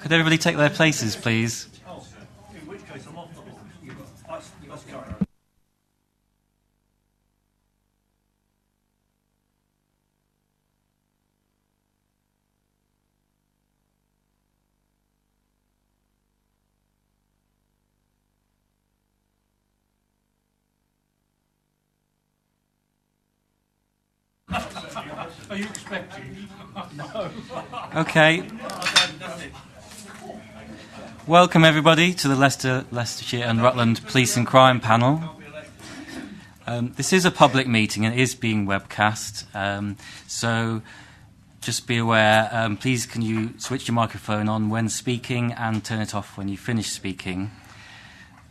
Could everybody take their places, please? In which case I'm off the hook. Let's carry on. Are you expecting? No. Okay. Welcome everybody to the Leicestershire and Rutland Police and Crime Panel. This is a public meeting and it is being webcast, so just be aware, please can you switch your microphone on when speaking and turn it off when you finish speaking.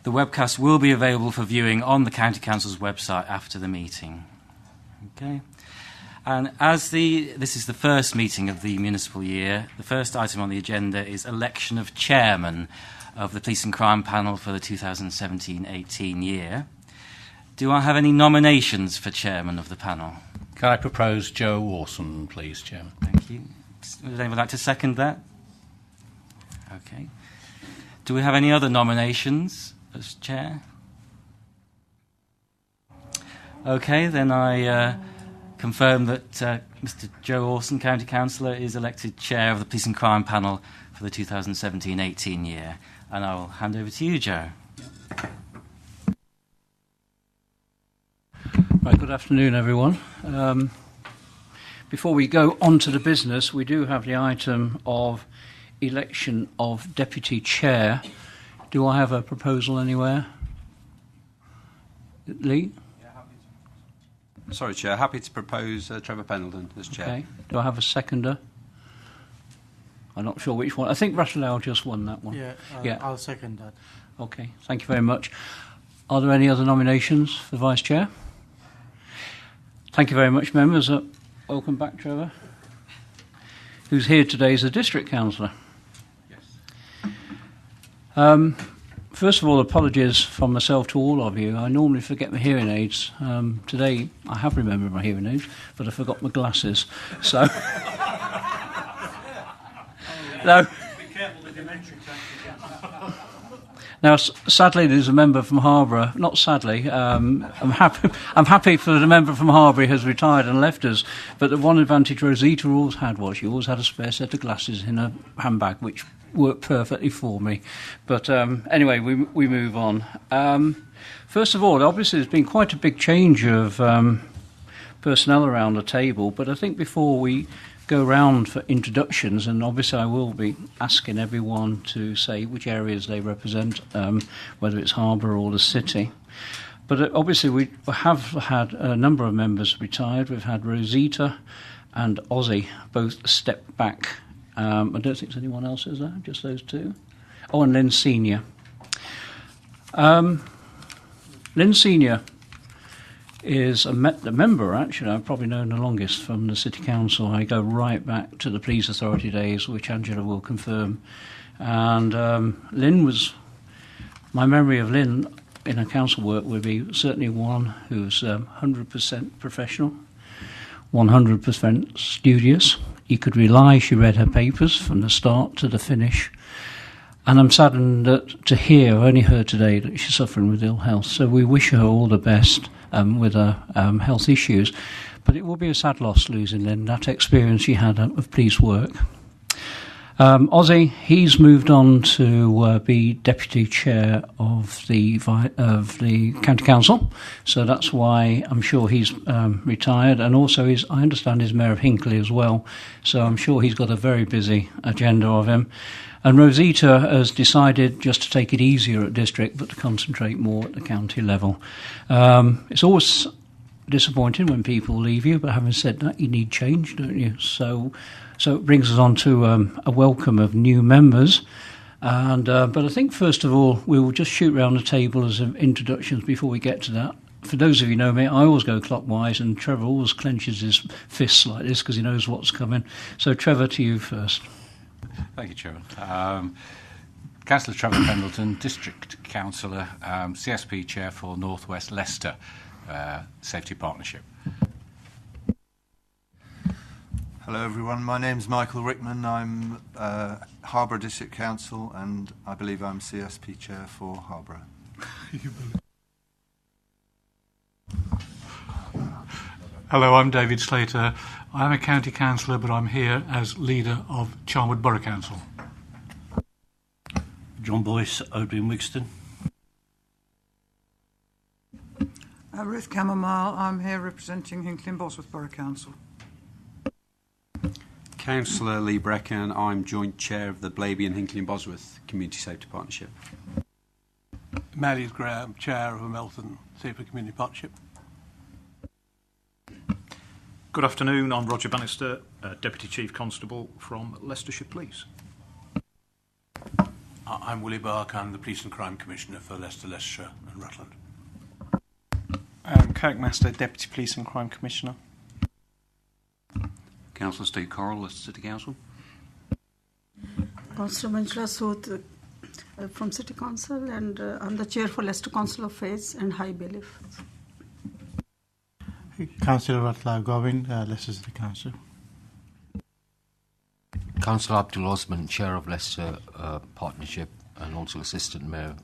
The webcast will be available for viewing on the County Council's website after the meeting. Okay. And as this is the first meeting of the municipal year, the first item on the agenda is election of chairman of the Police and Crime Panel for the 2017-18 year. Do I have any nominations for chairman of the panel? Can I propose Joe Orson, please, Chairman? Thank you. Would anyone like to second that? Okay. Do we have any other nominations as chair? Okay, then I confirm that Mr. Joe Orson, County Councillor, is elected Chair of the Police and Crime Panel for the 2017-18 year. And I will hand over to you, Joe. Right, good afternoon, everyone. Before we go on to the business, we do have the item of election of Deputy Chair. Do I have a proposal anywhere? Lee? Sorry, Chair. Happy to propose Trevor Pendleton as Chair. Okay. Do I have a seconder? I'm not sure which one. I think Rutland just won that one. Yeah, I'll second that. Okay, thank you very much. Are there any other nominations for Vice Chair? Thank you very much, members. Welcome back, Trevor. Who's here today is a District Councillor. Yes. First of all, apologies from myself to all of you. I normally forget my hearing aids. Today, I have remembered my hearing aids, but I forgot my glasses. So, no. Be careful with the metric tank. Now, sadly, there's a member from Harborough. Not sadly. I'm happy for the member from Harborough has retired and left us. But the one advantage Rosita always had was she always had a spare set of glasses in her handbag, which worked perfectly for me. But anyway, we move on. First of all, obviously, there's been quite a big change of personnel around the table. But I think before we go round for introductions, and obviously I will be asking everyone to say which areas they represent, whether it's Harborough or the city. But obviously we have had a number of members retired. We've had Rosita and Ozzy both step back. I don't think there's anyone else, is there? Just those two? Oh, and Lynn Senior. Lynn Senior is a member, actually, I've probably known the longest from the City Council. I go right back to the Police Authority days, which Angela will confirm. And Lynn was, my memory of Lynn in her council work would be certainly one who's 100% professional, 100% studious. You could rely she read her papers from the start to the finish. And I'm saddened to hear, I've only heard today, that she's suffering with ill health. So we wish her all the best with her health issues. But it will be a sad loss losing Lynn, that experience she had of police work. Ozzy, he's moved on to be Deputy Chair of the County Council. So that's why I'm sure he's retired. And also, I understand he's Mayor of Hinckley as well. So I'm sure he's got a very busy agenda of him. And Rosita has decided just to take it easier at district, but to concentrate more at the county level. It's always disappointing when people leave you, but having said that, you need change, don't you? So it brings us on to a welcome of new members. And but I think, first of all, we will just shoot round the table as introductions before we get to that. For those of you who know me, I always go clockwise, and Trevor always clenches his fists like this because he knows what's coming. So, Trevor, to you first. Thank you, Chairman. Councillor Trevor Pendleton, District Councillor, CSP Chair for North West Leicester Safety Partnership. Hello everyone, my name's Michael Rickman. I'm Harborough District Council and I believe I'm CSP Chair for Harborough. Hello, I'm David Slater. I'm a county councillor, but I'm here as leader of Charnwood Borough Council. John Boyce, Oadby Wixton. Ruth Camomile, I'm here representing Hinckley and Bosworth Borough Council. Councillor Lee Brecken, I'm Joint Chair of the Blaby and Hinckley and Bosworth Community Safety Partnership. Mallies Graham, Chair of the Melton Safety Community Partnership. Good afternoon, I'm Roger Bannister, Deputy Chief Constable from Leicestershire Police. I'm Willie Bark, I'm the Police and Crime Commissioner for Leicester, Leicestershire and Rutland. Kirkmaster, Deputy Police and Crime Commissioner. Councillor Steve Correll, Leicester City Council. Constable Angela Sood from City Council, and I'm the Chair for Leicester Council of Faith and High Bailiff. Councillor Ratla Govind, Leicester City Council. Councillor Abdul Osman, Chair of Leicester Partnership and also Assistant Mayor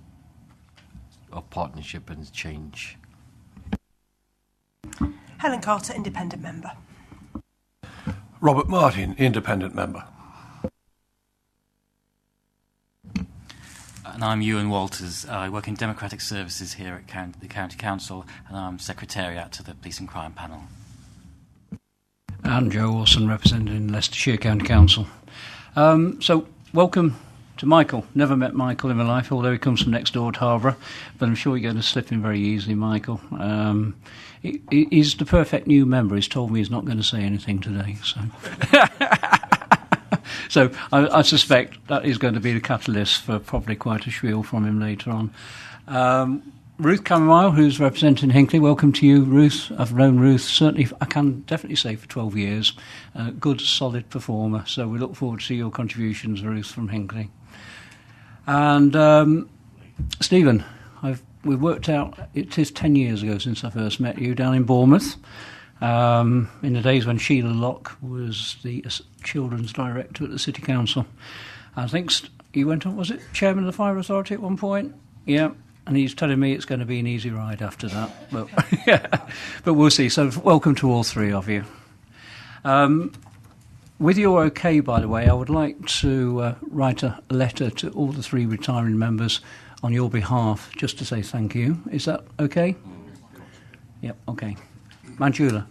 of Partnership and Change. Helen Carter, Independent Member. Robert Martin, Independent Member. And I'm Ewan Walters. I work in Democratic Services here at the County Council, and I'm Secretariat to the Police and Crime Panel. And Joe Wilson, representing Leicestershire County Council. So, welcome to Michael. Never met Michael in my life, although he comes from next door to Harborough, but I'm sure you're going to slip in very easily, Michael. He's the perfect new member. He's told me he's not going to say anything today, so... So I suspect that is going to be the catalyst for probably quite a spiel from him later on. Ruth Camomile, who's representing Hinckley, welcome to you, Ruth. I've known Ruth, certainly, I can definitely say for 12 years. Good, solid performer, so we look forward to your contributions, Ruth, from Hinckley. And Stephen, we've worked out, it is 10 years ago since I first met you down in Bournemouth. In the days when Sheila Locke was the children's director at the City Council. I think he went on, was it Chairman of the Fire Authority at one point? Yeah, and he's telling me it's going to be an easy ride after that. But, yeah, but we'll see. So welcome to all three of you. With your okay, by the way, I would like to write a letter to all the three retiring members on your behalf, just to say thank you. Is that okay? Yep, okay. Manjula.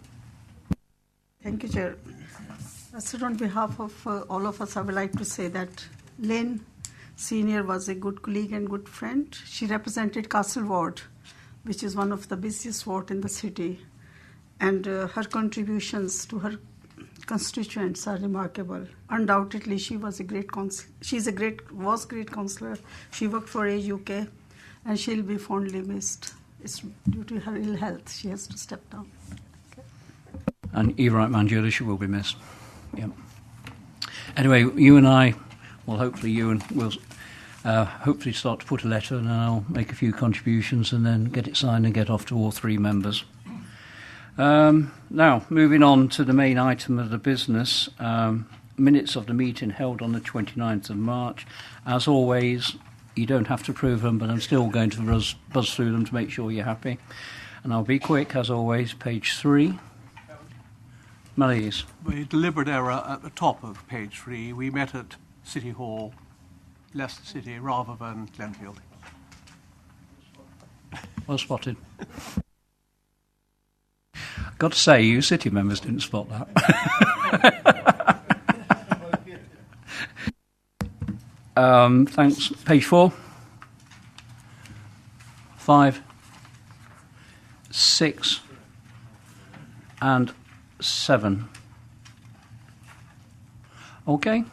Thank you, Chair. So on behalf of all of us, I would like to say that Lynn Senior was a good colleague and good friend. She represented Castle Ward, which is one of the busiest wards in the city. And her contributions to her constituents are remarkable. Undoubtedly, she was a great great councillor. She worked for AUK, and she'll be fondly missed. It's due to her ill health. She has to step down. Okay. And you're right, Manjula, she will be missed. Yeah. Anyway, you and I, well, hopefully Ewan will hopefully start to put a letter, and I'll make a few contributions and then get it signed and get off to all three members. Now, moving on to the main item of the business, minutes of the meeting held on the 29th of March. As always, you don't have to approve them, but I'm still going to buzz through them to make sure you're happy. And I'll be quick, as always. Page 3. Malise. A deliberate error at the top of page 3. We met at City Hall, Leicester City, rather than Glenfield. Well spotted. Got to say, you city members didn't spot that. Thanks. Page 4. 5. 6. And 7. Okay.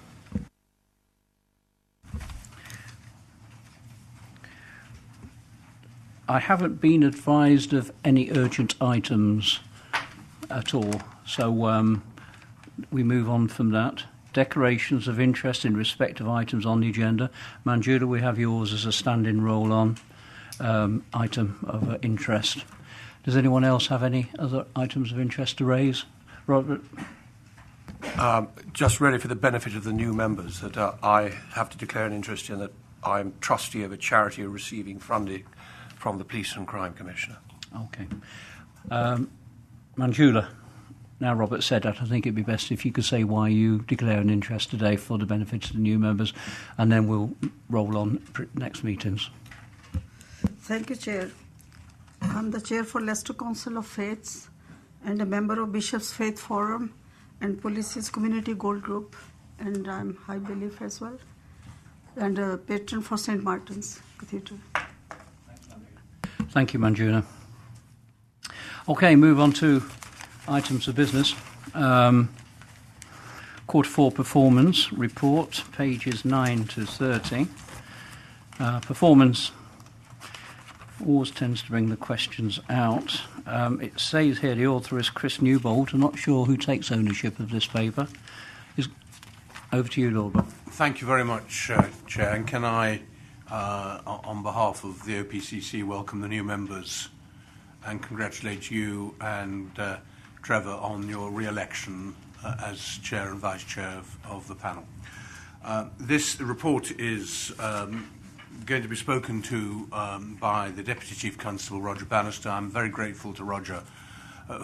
I haven't been advised of any urgent items at all, so we move on from that. Declarations of interest in respect of items on the agenda. Manjula, we have yours as a standing roll-on item of interest. Does anyone else have any other items of interest to raise? Robert? Just really for the benefit of the new members, that I have to declare an interest in that I'm trustee of a charity receiving funding from the Police and Crime Commissioner. Okay. Manjula, now Robert said that, I think it'd be best if you could say why you declare an interest today for the benefit of the new members, and then we'll roll on next meetings. Thank you, Chair. I'm the Chair for Leicester Council of Faiths and a member of Bishop's Faith Forum and Police's Community Gold Group, and I'm High Belief as well, and a patron for St. Martin's Cathedral. Thank you, Manjuna. Okay, move on to items of business. Q4 performance report, pages 9 to 30. Performance always tends to bring the questions out. It says here the author is Chris Newbold. I'm not sure who takes ownership of this paper. Over to you, Lord. Thank you very much, Chair. And can I, on behalf of the OPCC, welcome the new members and congratulate you and Trevor on your re-election as Chair and Vice Chair of the panel. This report is going to be spoken to by the Deputy Chief Constable, Roger Bannister. I'm very grateful to Roger,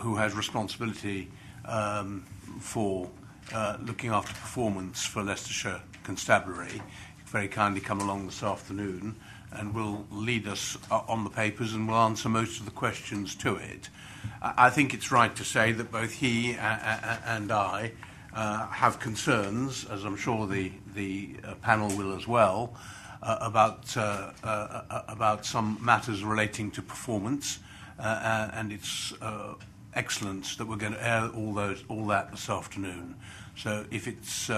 who has responsibility for looking after performance for Leicestershire Constabulary. He very kindly come along this afternoon and will lead us on the papers and will answer most of the questions to it. I think it's right to say that both he and I have concerns, as I'm sure the panel will as well, about some matters relating to performance, and it's excellent that we're going to air all that this afternoon. So if it's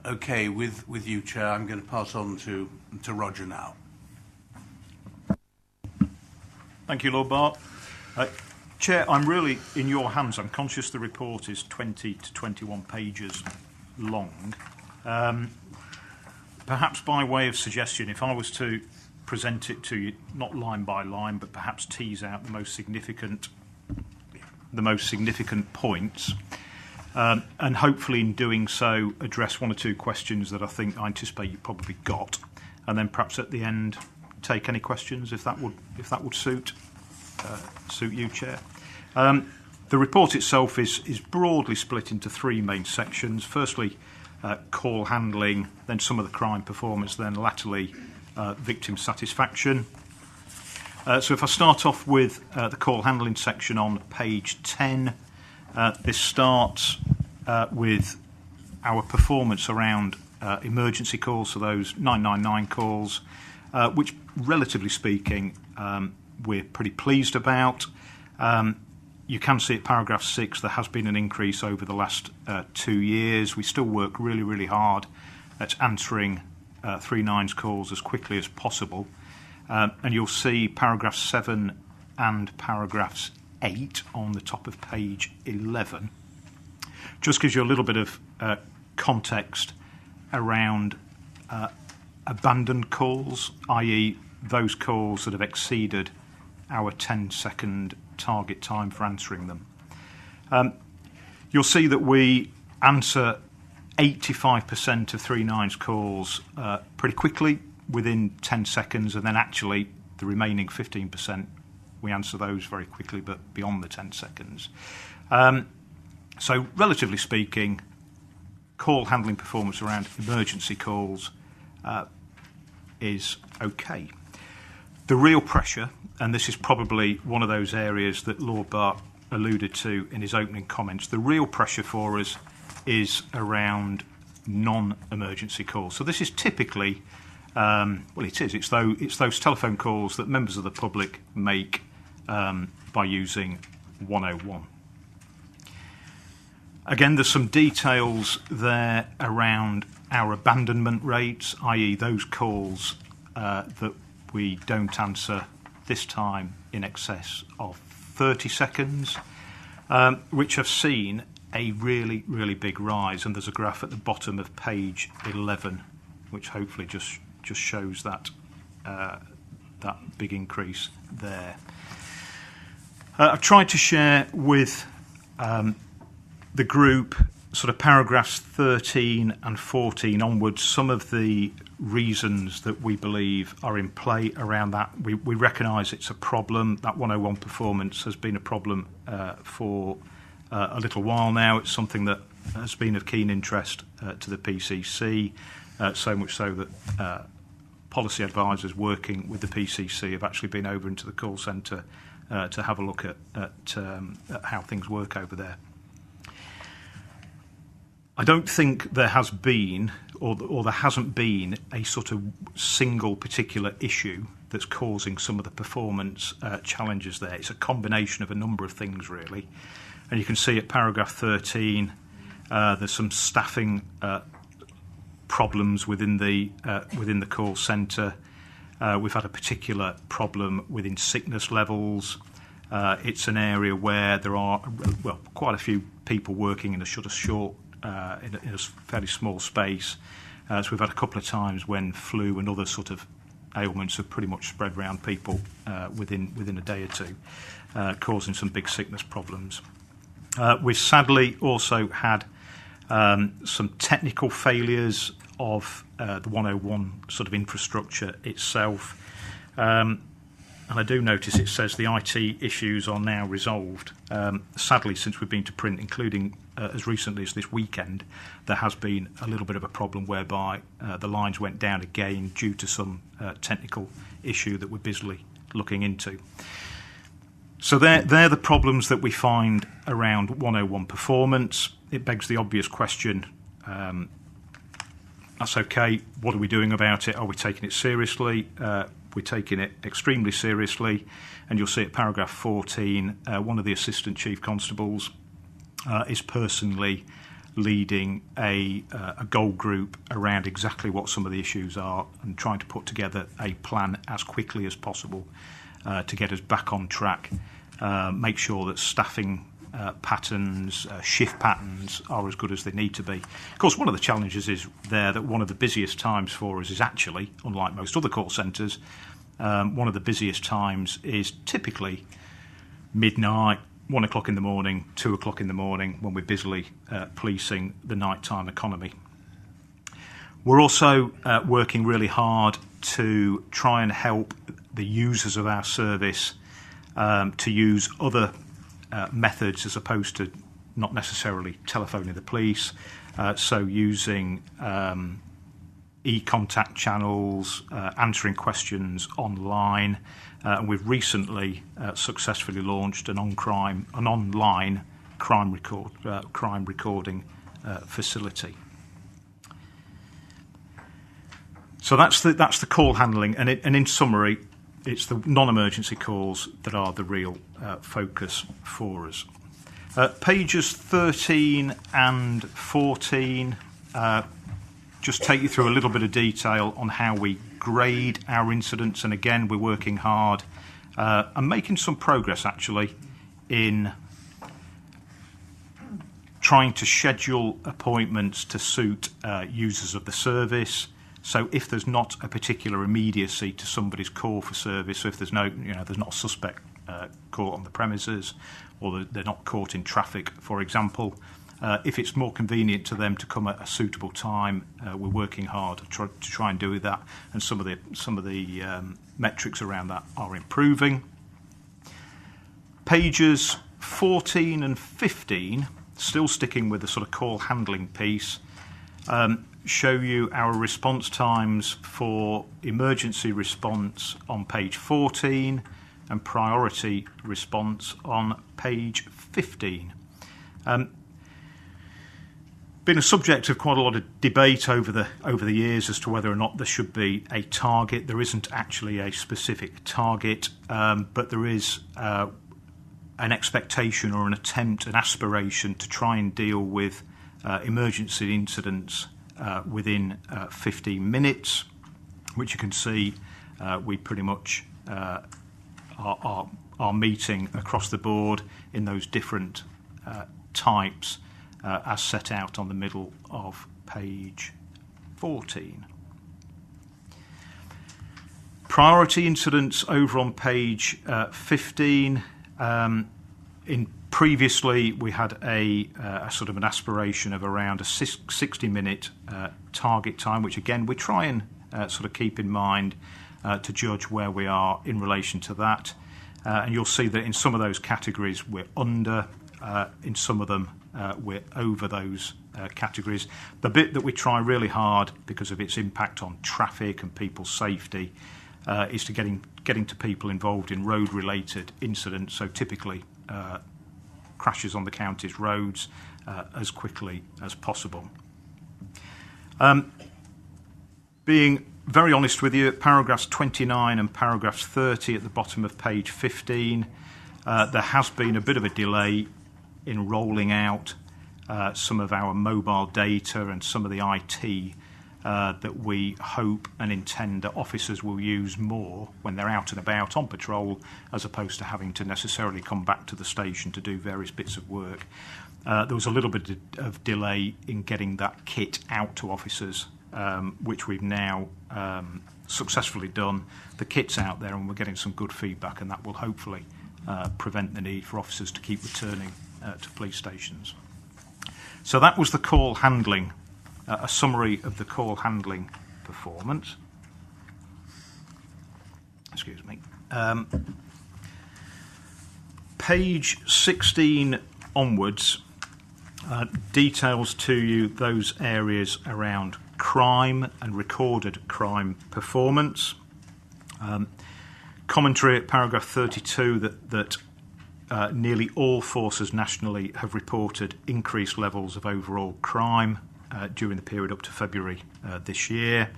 okay with you, Chair, I'm going to pass on to Roger now. Thank you, Lord Bart. Chair, I'm really in your hands. I'm conscious the report is 20 to 21 pages long. Perhaps by way of suggestion, if I was to present it to you, not line by line, but perhaps tease out the most significant points, and hopefully in doing so address one or two questions that I anticipate you probably got, and then perhaps at the end take any questions if that would suit you, Chair. The report itself is broadly split into three main sections. Firstly, call handling, then some of the crime performance, then latterly victim satisfaction. So if I start off with the call handling section on page 10, this starts with our performance around emergency calls, so those 999 calls, which, relatively speaking, we're pretty pleased about. You can see at paragraph 6 there has been an increase over the last 2 years. We still work really, really hard at answering 39's calls as quickly as possible. And you'll see paragraph 7 and paragraphs 8 on the top of page 11. Just gives you a little bit of context around abandoned calls, i.e. those calls that have exceeded our 10-second target time for answering them. You'll see that we answer 85% of 39's calls pretty quickly, within 10 seconds, and then actually the remaining 15%, we answer those very quickly, but beyond the 10 seconds. So relatively speaking, call handling performance around emergency calls is okay. The real pressure, and this is probably one of those areas that Lord Bart alluded to in his opening comments, the real pressure for us is around non-emergency calls. So this is typically, it's those telephone calls that members of the public make by using 101. Again, there's some details there around our abandonment rates, i.e. those calls that we don't answer this time in excess of 30 seconds, which have seen a really, really big rise. And there's a graph at the bottom of page 11, which hopefully just shows that big increase there. I've tried to share with the group sort of paragraphs 13 and 14 onwards, some of the reasons that we believe are in play around that. We recognise it's a problem. That 101 performance has been a problem for a little while now. It's something that has been of keen interest to the PCC, so much so that policy advisors working with the PCC have actually been over into the call centre to have a look at how things work over there. I don't think there has been, or there hasn't been, a sort of single particular issue that's causing some of the performance challenges there. It's a combination of a number of things, really. And you can see at paragraph 13, there's some staffing problems within the call centre. We've had a particular problem within sickness levels. It's an area where there are quite a few people working in a sort of short, in a fairly small space. So we've had a couple of times when flu and other sort of ailments have pretty much spread around people within a day or two, causing some big sickness problems. We've sadly also had some technical failures of the 101 sort of infrastructure itself. And I do notice it says the IT issues are now resolved. Sadly, since we've been to print, including as recently as this weekend, there has been a little bit of a problem whereby the lines went down again due to some technical issue that we're busily looking into. So they're the problems that we find around 101 performance. It begs the obvious question, that's okay, what are we doing about it? Are we taking it seriously? We're taking it extremely seriously, and you'll see at paragraph 14, one of the assistant chief constables is personally leading a goal group around exactly what some of the issues are and trying to put together a plan as quickly as possible to get us back on track, make sure that staffing patterns, shift patterns are as good as they need to be. Of course, one of the challenges is there that one of the busiest times for us is actually, unlike most other call centres, one of the busiest times is typically midnight, 1 o'clock in the morning, 2 o'clock in the morning, when we're busily policing the nighttime economy. We're also working really hard to try and help the users of our service to use other methods as opposed to not necessarily telephoning the police, so using e-contact channels, answering questions online, and we've recently successfully launched an online crime recording facility. So that's the call handling, and in summary, it's the non-emergency calls that are the real focus for us. Pages 13 and 14 just take you through a little bit of detail on how we grade our incidents, and again, we're working hard and making some progress actually in trying to schedule appointments to suit users of the service. So if there's not a particular immediacy to somebody's call for service, so if there's there's not a suspect caught on the premises, or they're not caught in traffic, for example, if it's more convenient to them to come at a suitable time, we're working hard to try and do that, and some of the metrics around that are improving. Pages 14 and 15, still sticking with the sort of call handling piece, show you our response times for emergency response on page 14 and priority response on page 15. Been a subject of quite a lot of debate over the years as to whether or not there should be a target. There isn't actually a specific target, but there is an expectation or an attempt, an aspiration to try and deal with emergency incidents within 15 minutes, which you can see we pretty much are meeting across the board in those different types as set out on the middle of page 14. Priority incidents over on page 15. In Previously, we had a sort of an aspiration of around a 60-minute target time, which again we try and sort of keep in mind to judge where we are in relation to that. And you'll see that in some of those categories we're under, in some of them we're over those categories. The bit that we try really hard, because of its impact on traffic and people's safety, is to getting to people involved in road-related incidents, so typically crashes on the county's roads, as quickly as possible. Being very honest with you, paragraphs 29 and paragraphs 30 at the bottom of page 15, there has been a bit of a delay in rolling out some of our mobile data and some of the IT that we hope and intend that officers will use more when they're out and about on patrol, as opposed to having to necessarily come back to the station to do various bits of work. There was a little bit of delay in getting that kit out to officers, which we've now successfully done. The kit's out there and we're getting some good feedback, and that will hopefully prevent the need for officers to keep returning to police stations. So that was the call handling, a summary of the call handling performance. Excuse me. Page 16 onwards details to you those areas around crime and recorded crime performance. Commentary at paragraph 32 that nearly all forces nationally have reported increased levels of overall crime during the period up to February this year.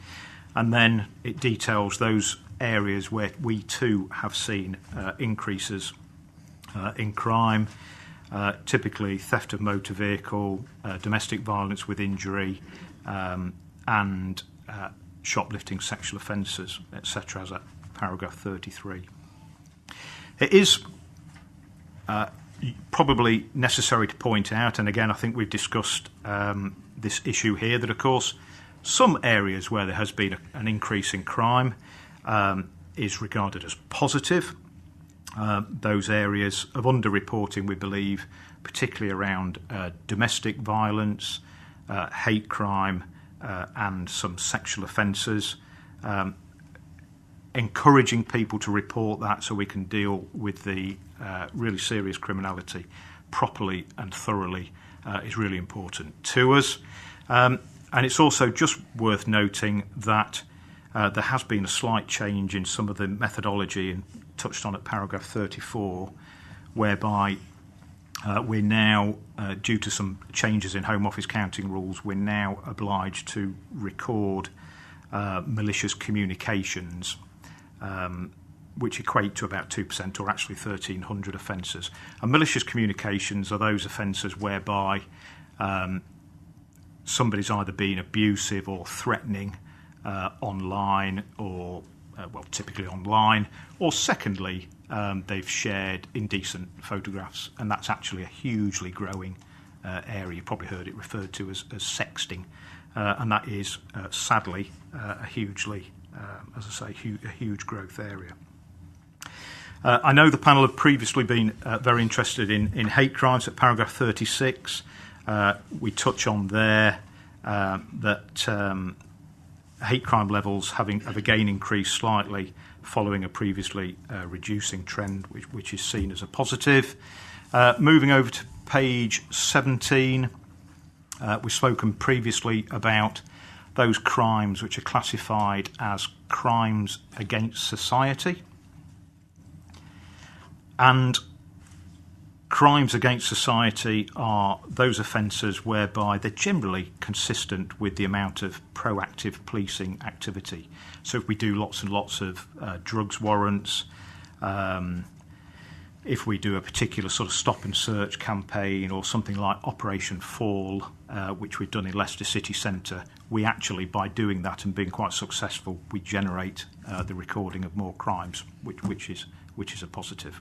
And then it details those areas where we too have seen increases in crime, typically theft of motor vehicle, domestic violence with injury, and shoplifting, sexual offences, etc., as at paragraph 33. It is probably necessary to point out, and again I think we've discussed this issue here, that of course some areas where there has been an increase in crime is regarded as positive. Those areas of underreporting, we believe, particularly around domestic violence, hate crime, and some sexual offences. Encouraging people to report that so we can deal with the really serious criminality properly and thoroughly is really important to us. And it's also just worth noting that there has been a slight change in some of the methodology, and touched on at paragraph 34, whereby we're now, due to some changes in Home Office counting rules, we're now obliged to record malicious communications, which equate to about 2%, or actually 1,300 offences. And malicious communications are those offences whereby somebody's either been abusive or threatening online, or well, typically online, or secondly, they've shared indecent photographs, and that's actually a hugely growing area. You've probably heard it referred to as sexting, and that is sadly a hugely, as I say, a huge growth area. I know the panel have previously been very interested in hate crimes. At paragraph 36, we touch on there that hate crime levels have again increased slightly following a previously reducing trend, which is seen as a positive. Moving over to page 17, we've spoken previously about those crimes which are classified as crimes against society. And crimes against society are those offences whereby they're generally consistent with the amount of proactive policing activity. So if we do lots and lots of drugs warrants, if we do a particular sort of stop and search campaign, or something like Operation Fall, which we've done in Leicester city centre, we actually, by doing that and being quite successful, we generate the recording of more crimes, which is a positive.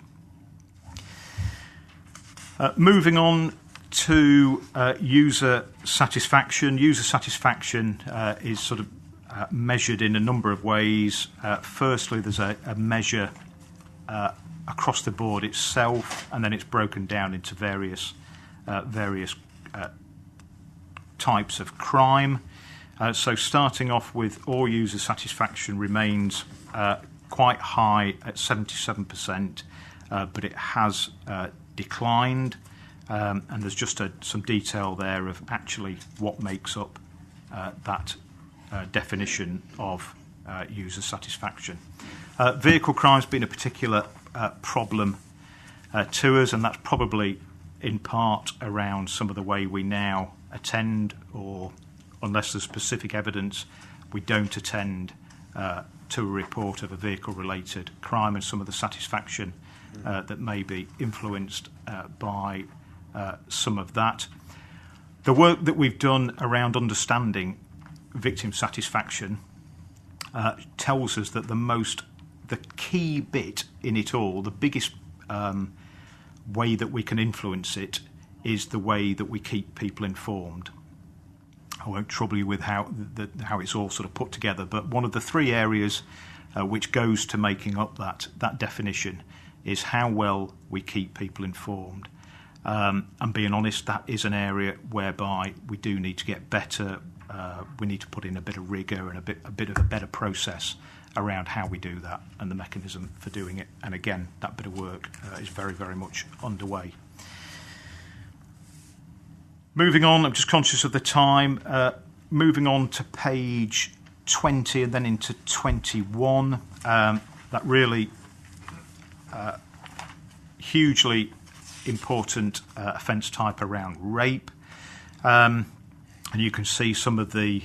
Moving on to user satisfaction. User satisfaction is sort of measured in a number of ways. Firstly, there's a measure across the board itself, and then it's broken down into various types of crime. So starting off with all user satisfaction remains quite high at 77%, but it has declined, and there's just some detail there of actually what makes up that definition of user satisfaction. Vehicle crime's been a particular problem to us, and that's probably in part around some of the way we now attend, or unless there's specific evidence, we don't attend to a report of a vehicle-related crime, and some of the satisfaction that may be influenced by some of that. The work that we've done around understanding victim satisfaction tells us that the key bit in it all, the biggest way that we can influence it, is the way that we keep people informed. I won't trouble you with how it's all sort of put together, but one of the three areas which goes to making up that definition is how well we keep people informed. And being honest, that is an area whereby we do need to get better. We need to put in a bit of rigour and a bit of a better process around how we do that and the mechanism for doing it. And again, that bit of work is very, very much underway. Moving on, I'm just conscious of the time. Moving on to page 20 and then into 21. That really hugely important offence type around rape. And you can see some of the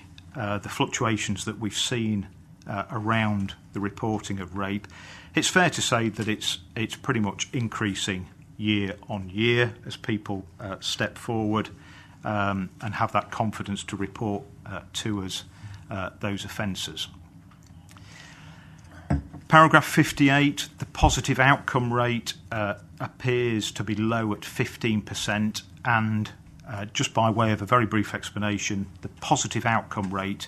fluctuations that we've seen around the reporting of rape. It's fair to say that it's pretty much increasing year on year as people step forward and have that confidence to report to us those offences. Paragraph 58, the positive outcome rate appears to be low at 15%, and just by way of a very brief explanation, the positive outcome rate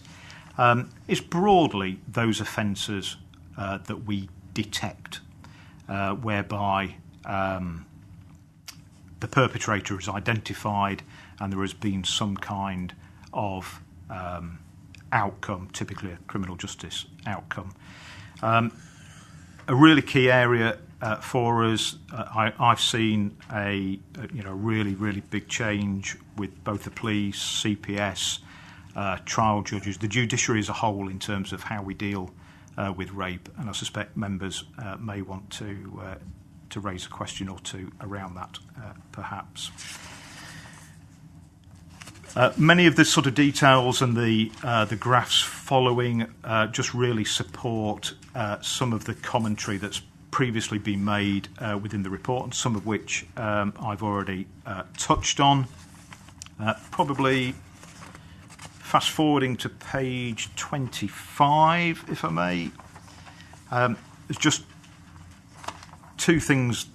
is broadly those offences that we detect, whereby the perpetrator is identified and there has been some kind of outcome, typically a criminal justice outcome. A really key area for us, I've seen a really big change with both the police, CPS, trial judges, the judiciary as a whole in terms of how we deal with rape, and I suspect members may want to raise a question or two around that, perhaps. Many of the sort of details and the graphs following just really support some of the commentary that's previously been made within the report, and some of which I've already touched on. Probably fast forwarding to page 25, if I may. There's just two things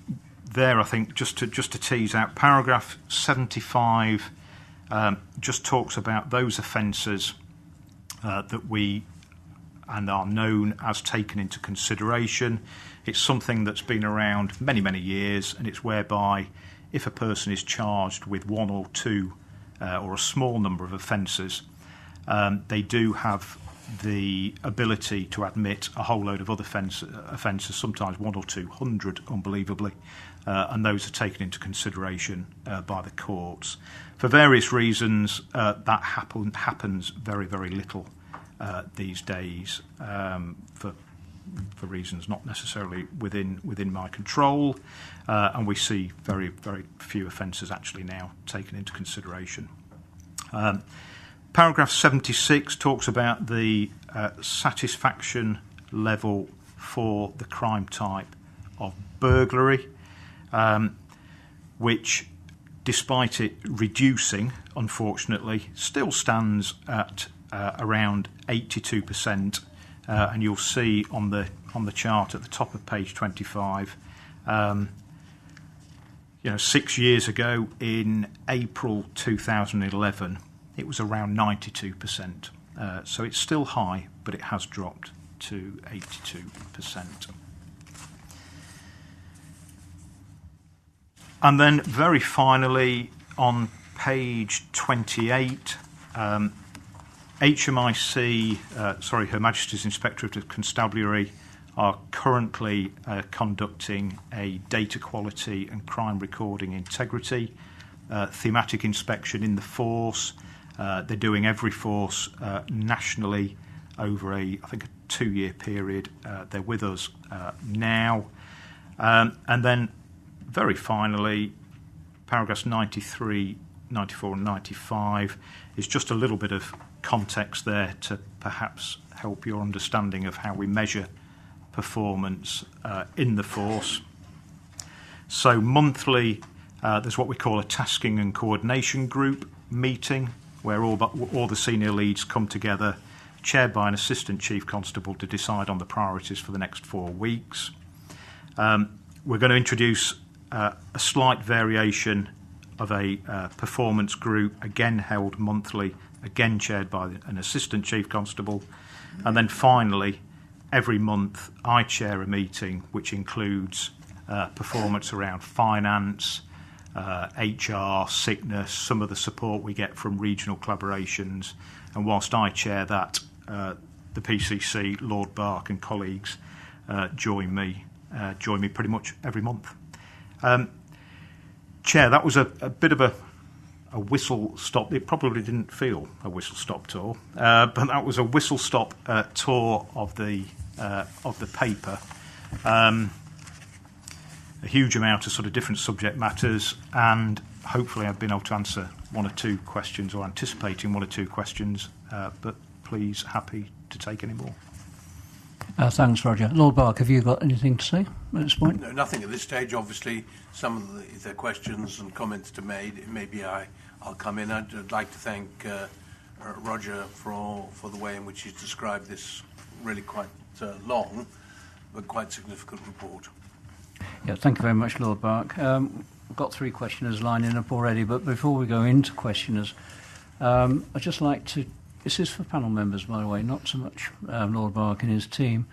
there, I think, just to tease out. Paragraph 75 just talks about those offences that we and are known as taken into consideration. It's something that's been around many, many years, and it's whereby if a person is charged with one or two or a small number of offences, they do have the ability to admit a whole load of other offences, sometimes 100 or 200, unbelievably, and those are taken into consideration by the courts. For various reasons, that happens very, very little these days, for reasons not necessarily within my control, and we see very, very few offences actually now taken into consideration. Paragraph 76 talks about the satisfaction level for the crime type of burglary, which, despite it reducing, unfortunately, still stands at around 82%. And you'll see on the chart at the top of page 25, 6 years ago in April 2011, it was around 92%. So it's still high, but it has dropped to 82%. And then very finally, on page 28, HMIC, Her Majesty's Inspectorate of Constabulary, are currently conducting a data quality and crime recording integrity thematic inspection in the force. They're doing every force nationally over I think a 2-year period. They're with us now. And then very finally, paragraphs 93, 94 and 95 is just a little bit of context there to perhaps help your understanding of how we measure performance in the force. So monthly, there's what we call a tasking and coordination group meeting, where all the senior leads come together, chaired by an assistant chief constable, to decide on the priorities for the next 4 weeks. We're going to introduce a slight variation of a performance group, again held monthly, again chaired by an assistant chief constable. And then finally, every month I chair a meeting which includes performance around finance, HR, sickness, some of the support we get from regional collaborations. And whilst I chair that, the PCC, Lord Bark and colleagues join me pretty much every month. Chair, that was a bit of a whistle-stop. It probably didn't feel a whistle-stop tour, but that was a whistle-stop tour of the paper. A huge amount of sort of different subject matters, and hopefully I've been able to answer 1 or 2 questions, or anticipating 1 or 2 questions, but please, happy to take any more. Thanks, Roger. Lord Bark, have you got anything to say at this point? No, nothing at this stage. Obviously, some of if there are questions and comments to be made, maybe I'll come in. I'd like to thank Roger for the way in which he's described this really quite long but quite significant report. Yeah, thank you very much, Lord Bark. We've got 3 questioners lining up already, but before we go into questioners, I'd just like to... This is for panel members, by the way, not so much Lord Bark and his team.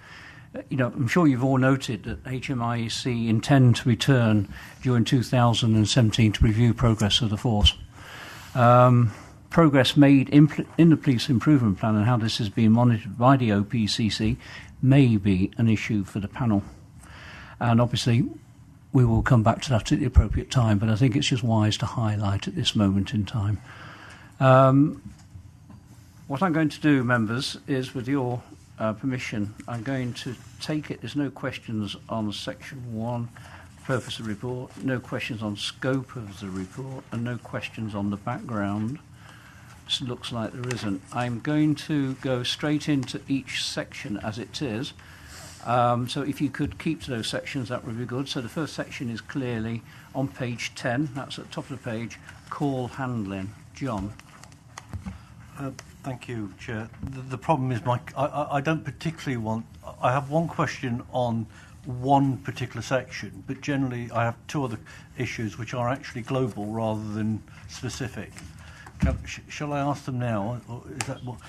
I'm sure you've all noted that HMIEC intend to return during 2017 to review progress of the force. Progress made in the police improvement plan and how this is being monitored by the OPCC may be an issue for the panel. And obviously, we will come back to that at the appropriate time, but I think it's just wise to highlight at this moment in time. What I'm going to do, members, is with your permission, I'm going to take it. There's no questions on section 1, purpose of the report, no questions on scope of the report, and no questions on the background. It looks like there isn't. I'm going to go straight into each section as it is. So if you could keep to those sections, that would be good. So the first section is clearly on page 10. That's at the top of the page, call handling. John. Thank you, Chair. The problem is, I don't particularly want... I have one question on one particular section, but generally I have 2 other issues which are actually global rather than specific. Shall I ask them now? Or is that what...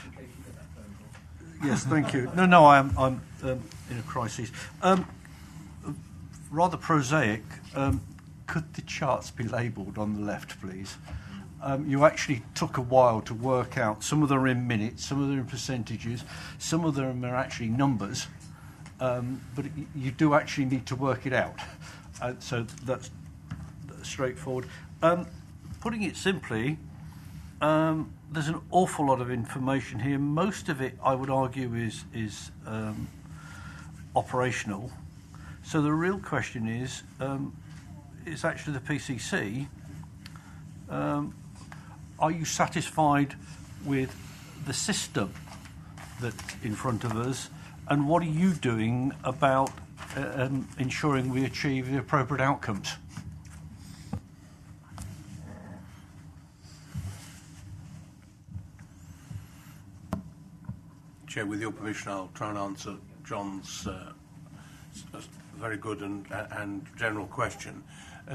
Yes, thank you. No, I'm in a crisis. Rather prosaic. Could the charts be labelled on the left, please? You actually took a while to work out. Some of them are in minutes, some of them are in percentages, some of them are actually numbers, but you do actually need to work it out. So that's straightforward. Putting it simply, there's an awful lot of information here. Most of it, I would argue, is operational. So the real question is actually the PCC. Are you satisfied with the system that's in front of us, and what are you doing about ensuring we achieve the appropriate outcomes? Chair, with your permission, I'll try and answer John's very good and general question.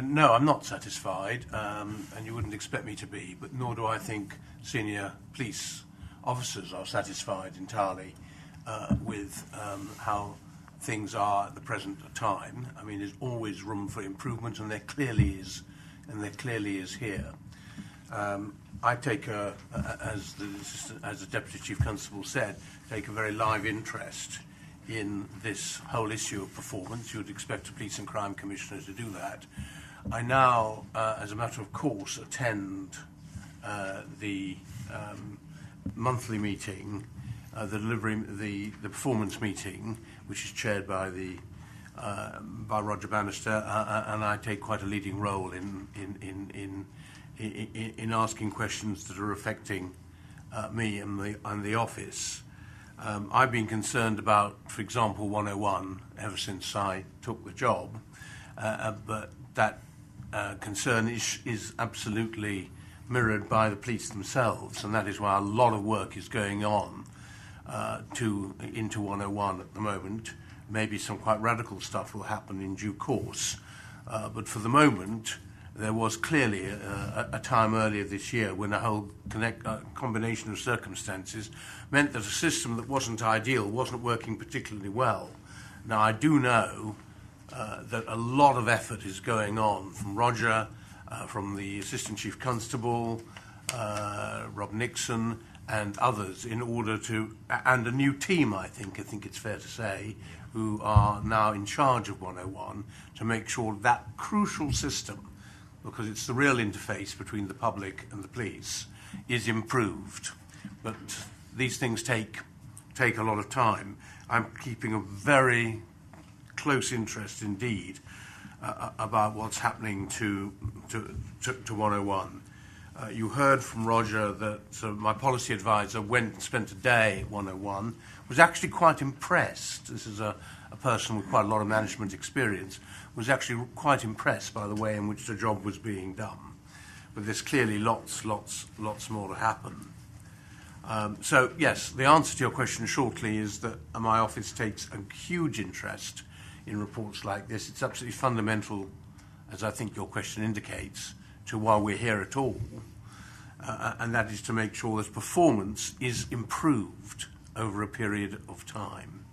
No, I'm not satisfied, and you wouldn't expect me to be, but nor do I think senior police officers are satisfied entirely with how things are at the present time. I mean, there's always room for improvement, and there clearly is and there clearly is here. I take, as the Deputy Chief Constable said, take a very live interest in this whole issue of performance. You would expect a Police and Crime Commissioner to do that. I now, as a matter of course, attend the monthly meeting, the performance meeting, which is chaired by Roger Bannister, and I take quite a leading role in asking questions that are affecting me and the office. I've been concerned about, for example, 101 ever since I took the job, but that concern is absolutely mirrored by the police themselves, and that is why a lot of work is going on into 101 at the moment. Maybe some quite radical stuff will happen in due course, but for the moment there was clearly a time earlier this year when a whole combination of circumstances meant that a system that wasn't ideal wasn't working particularly well. Now, I do know that a lot of effort is going on from Roger, from the Assistant Chief Constable, Rob Nixon, and others in order to, and a new team, I think it's fair to say, who are now in charge of 101 to make sure that crucial system, because it's the real interface between the public and the police, is improved. But these things take a lot of time. I'm keeping a very close interest indeed about what's happening to 101. You heard from Roger that my policy advisor went and spent a day at 101, was actually quite impressed. This is a person with quite a lot of management experience, was actually quite impressed by the way in which the job was being done. But there's clearly lots more to happen. So, yes, the answer to your question shortly is that my office takes a huge interest in reports like this. It's absolutely fundamental, as I think your question indicates, to why we're here at all, and that is to make sure that performance is improved over a period of time.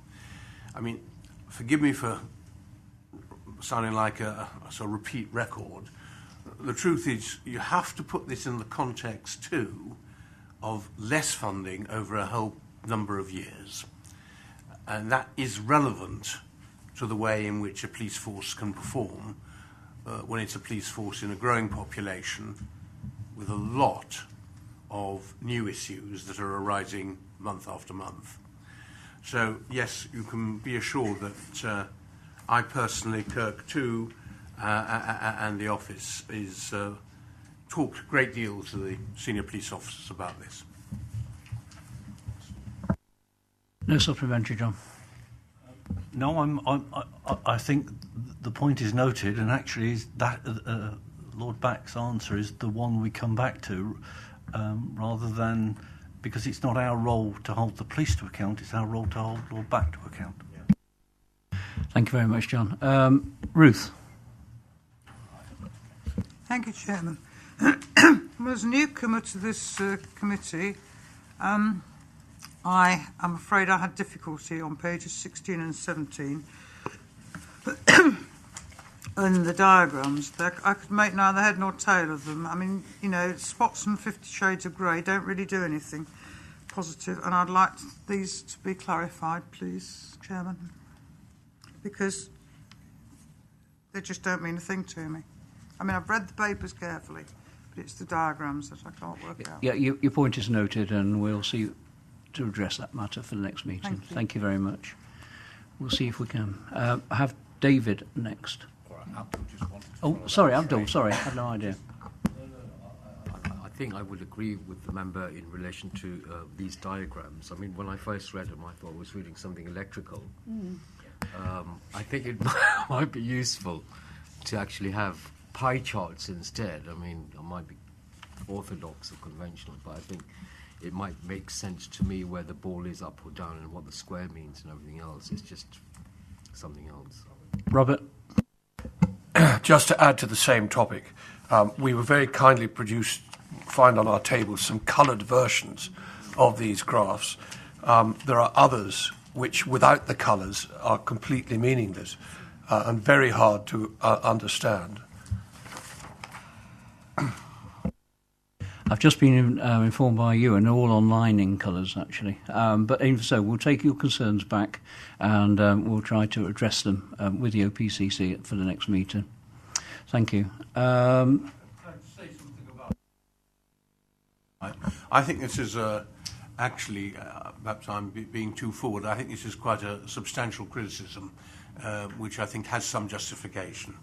I mean, forgive me for sounding like a sort of repeat record. The truth is, you have to put this in the context, too, of less funding over a whole number of years. And that is relevant to the way in which a police force can perform when it's a police force in a growing population with a lot of new issues that are arising month after month. So, yes, you can be assured that I personally, Kirk too, and the office is talked a great deal to the senior police officers about this. No supplementary, John. No, I think the point is noted, and actually that Lord Back's answer is the one we come back to, rather than, because it's not our role to hold the police to account, it's our role to hold Lord Back to account. Thank you very much, John. Ruth. Thank you, Chairman. As a newcomer to this committee, I am afraid I had difficulty on pages 16 and 17 and the diagrams. I could make neither head nor tail of them. I mean, you know, spots and 50 Shades of Grey don't really do anything positive, and I'd like these to be clarified, please, Chairman, because they just don't mean a thing to me. I mean, I've read the papers carefully, but it's the diagrams that I can't work out. Yeah, your point is noted, and we'll see to address that matter for the next meeting. Thank you very much. We'll see if we can. I have David next. Oh, sorry, Abdul. Sorry, I had no idea. I think I would agree with the member in relation to these diagrams. I mean, when I first read them, I thought I was reading something electrical. I think it might be useful to actually have pie charts instead. I mean, I might be orthodox or conventional, but I think it might make sense to me where the ball is up or down and what the square means and everything else. It's just something else. Robert? Just to add to the same topic, we were very kindly find on our tables some coloured versions of these graphs. There are others which, without the colours, are completely meaningless and very hard to understand. I've just been informed by you, and they're all online in colours, actually. But even so, we'll take your concerns back, and we'll try to address them with the OPCC for the next meeting. Thank you. I think this is actually, perhaps I'm being too forward, I think this is quite a substantial criticism, which I think has some justification.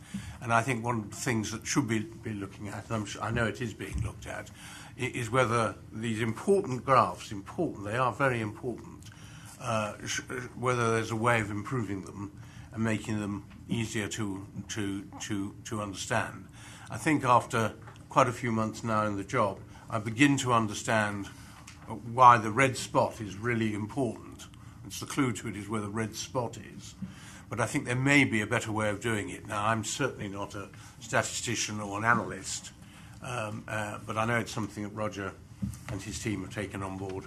And I think one of the things that should be looking at, and I know it is being looked at, is whether these important graphs, they are very important, whether there's a way of improving them and making them easier to understand. I think after quite a few months now in the job, I begin to understand why the red spot is really important. It's the clue to it is where the red spot is. But I think there may be a better way of doing it. Now, I'm certainly not a statistician or an analyst, but I know it's something that Roger and his team have taken on board.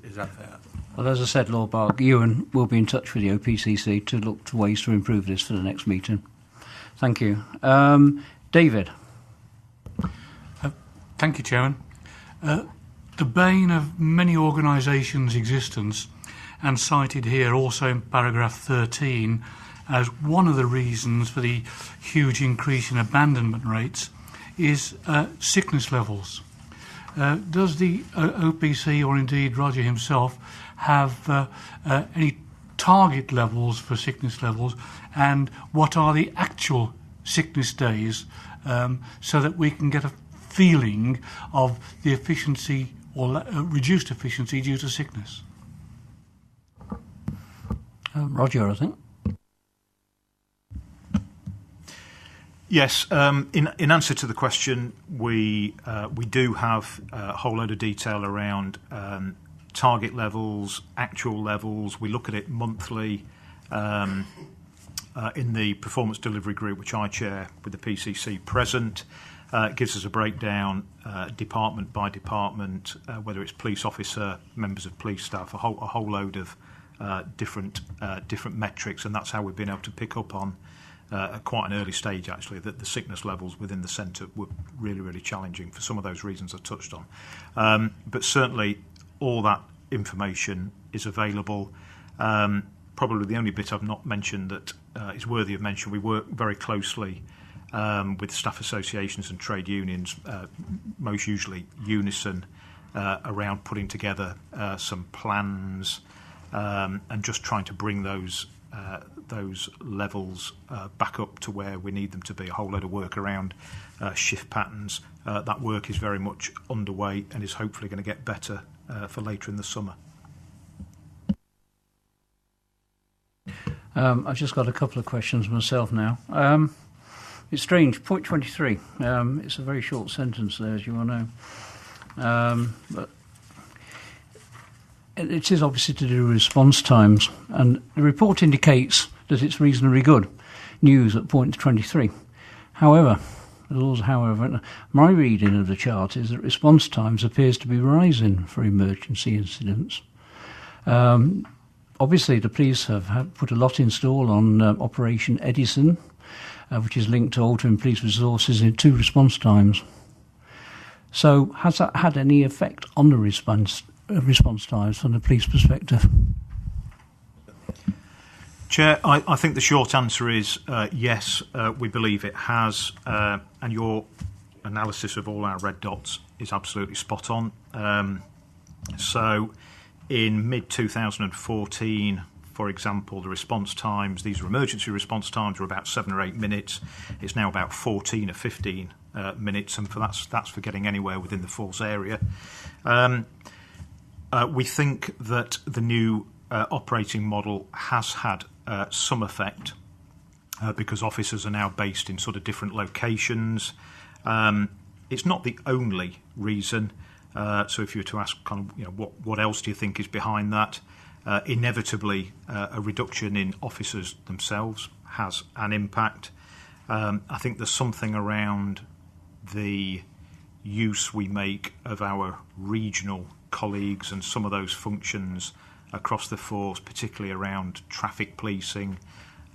Is that fair? Well, as I said, Lord Bark, Ewan will be in touch with the OPCC to look to ways to improve this for the next meeting. Thank you. David. Thank you, Chairman. The bane of many organisations' existence, and cited here also in paragraph 13 as one of the reasons for the huge increase in abandonment rates, is sickness levels. Does the OPC, or indeed Roger himself, have any target levels for sickness levels, and what are the actual sickness days, so that we can get a feeling of the efficiency or reduced efficiency due to sickness? Roger, I think. Yes, in answer to the question, we do have a whole load of detail around target levels, actual levels. We look at it monthly in the performance delivery group, which I chair with the PCC present. It gives us a breakdown department by department, whether it's police officer, members of police staff, a whole load of different metrics, and that's how we've been able to pick up on at quite an early stage, actually, that the sickness levels within the centre were really, really challenging for some of those reasons I touched on. But certainly all that information is available. Probably the only bit I've not mentioned that is worthy of mention, we work very closely with staff associations and trade unions, most usually Unison, around putting together some plans and just trying to bring those levels back up to where we need them to be. A whole load of work around shift patterns. That work is very much underway and is hopefully going to get better for later in the summer. I've just got a couple of questions myself now. It's strange, point 23. It's a very short sentence there, as you all know. But it is obviously to do with response times, and the report indicates that it's reasonably good news at point 23. However, my reading of the chart is that response times appears to be rising for emergency incidents. Obviously, the police have put a lot in store on Operation Edison, which is linked to altering police resources into response times. So has that had any effect on the response times from the police perspective? Chair, I think the short answer is yes, we believe it has, and your analysis of all our red dots is absolutely spot on. So in mid-2014, for example, the response times, these are emergency response times, were about 7 or 8 minutes. It's now about 14 or 15 minutes, and that's for getting anywhere within the force area. We think that the new operating model has had some effect because officers are now based in sort of different locations. It's not the only reason. So if you were to ask kind of, what else do you think is behind that? Inevitably, a reduction in officers themselves has an impact. I think there's something around the use we make of our regional colleagues and some of those functions across the force, particularly around traffic policing.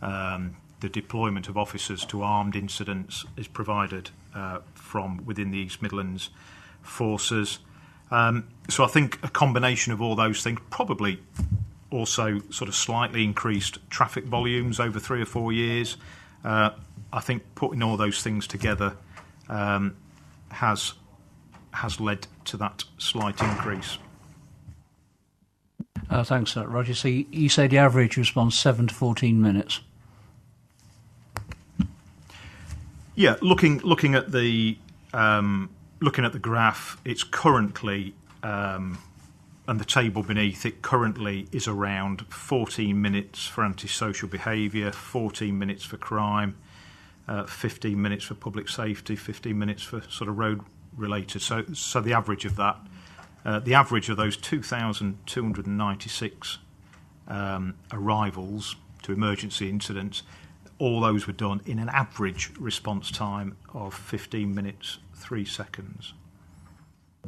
The deployment of officers to armed incidents is provided from within the East Midlands. forces. So I think a combination of all those things, probably also sort of slightly increased traffic volumes over 3 or 4 years. I think putting all those things together has led to that slight increase. Thanks, Roger. So you say the average response 7 to 14 minutes. Yeah, looking at the graph, it's currently and the table beneath it currently is around 14 minutes for antisocial behaviour, 14 minutes for crime, 15 minutes for public safety, 15 minutes for sort of road related. So the average of that, the average of those 2,296 arrivals to emergency incidents, all those were done in an average response time of 15 minutes, 3 seconds.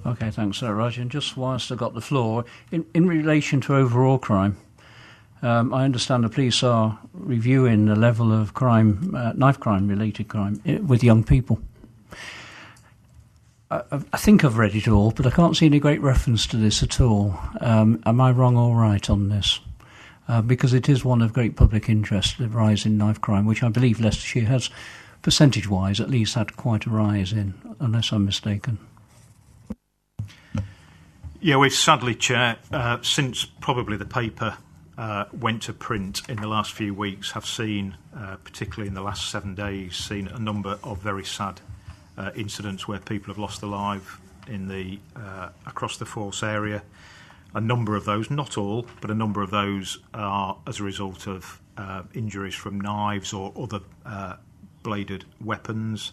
Okay, thanks, Roger. And just whilst I got the floor, in relation to overall crime, I understand the police are reviewing the level of crime, knife crime-related crime, with young people. I think I've read it all, but I can't see any great reference to this at all. Am I wrong or right on this? Because it is one of great public interest, the rise in knife crime, which I believe Leicestershire has, percentage-wise, at least had quite a rise in, unless I'm mistaken. Yeah, we've sadly, Chair, since probably the paper went to print in the last few weeks, have seen, particularly in the last 7 days, seen a number of very sad incidents where people have lost their lives in the across the force area. A number of those, not all, but a number of those are as a result of injuries from knives or other bladed weapons.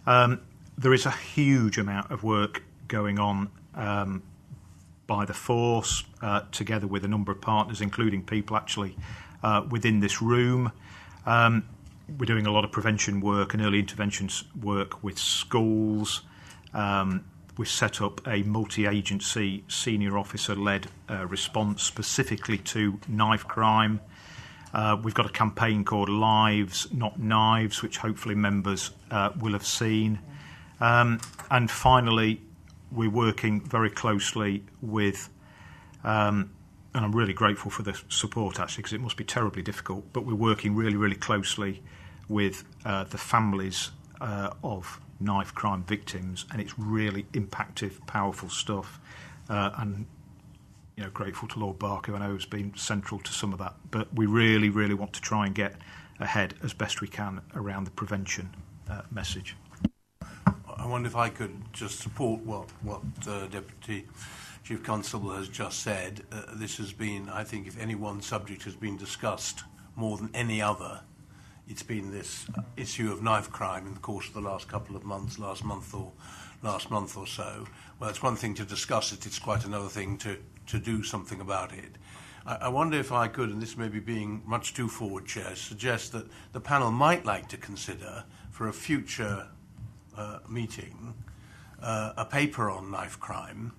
There is a huge amount of work going on by the force, together with a number of partners, including people actually within this room. We're doing a lot of prevention work and early interventions work with schools. We've set up a multi-agency senior officer-led response specifically to knife crime. We've got a campaign called Lives, Not Knives, which hopefully members will have seen. And finally, we're working very closely with, and I'm really grateful for the support actually, because it must be terribly difficult, but we're working really, really closely with the families of knife crime victims, and it's really impactful, powerful stuff. And grateful to Lord Barker, who I know has been central to some of that. But we really, really want to try and get ahead as best we can around the prevention message. I wonder if I could just support what Deputy Chief Constable has just said. This has been, I think, if any one subject has been discussed more than any other, it's been this issue of knife crime in the course of the last couple of months, last month or so. Well, it's one thing to discuss it, it's quite another thing to do something about it. I wonder if I could, and this may be being much too forward, Chair, suggest that the panel might like to consider for a future meeting a paper on knife crime,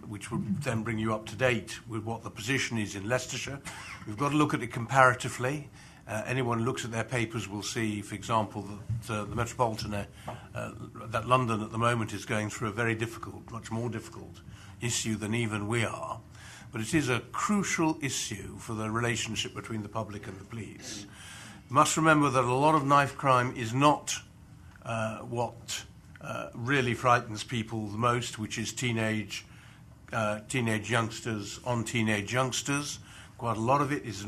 which would then bring you up to date with what the position is in Leicestershire. We've got to look at it comparatively. Anyone who looks at their papers will see, for example, that the Metropolitan, that London at the moment is going through a very difficult, much more difficult issue than even we are. But it is a crucial issue for the relationship between the public and the police. You must remember that a lot of knife crime is not what really frightens people the most, which is teenage youngsters on teenage youngsters. Quite a lot of it is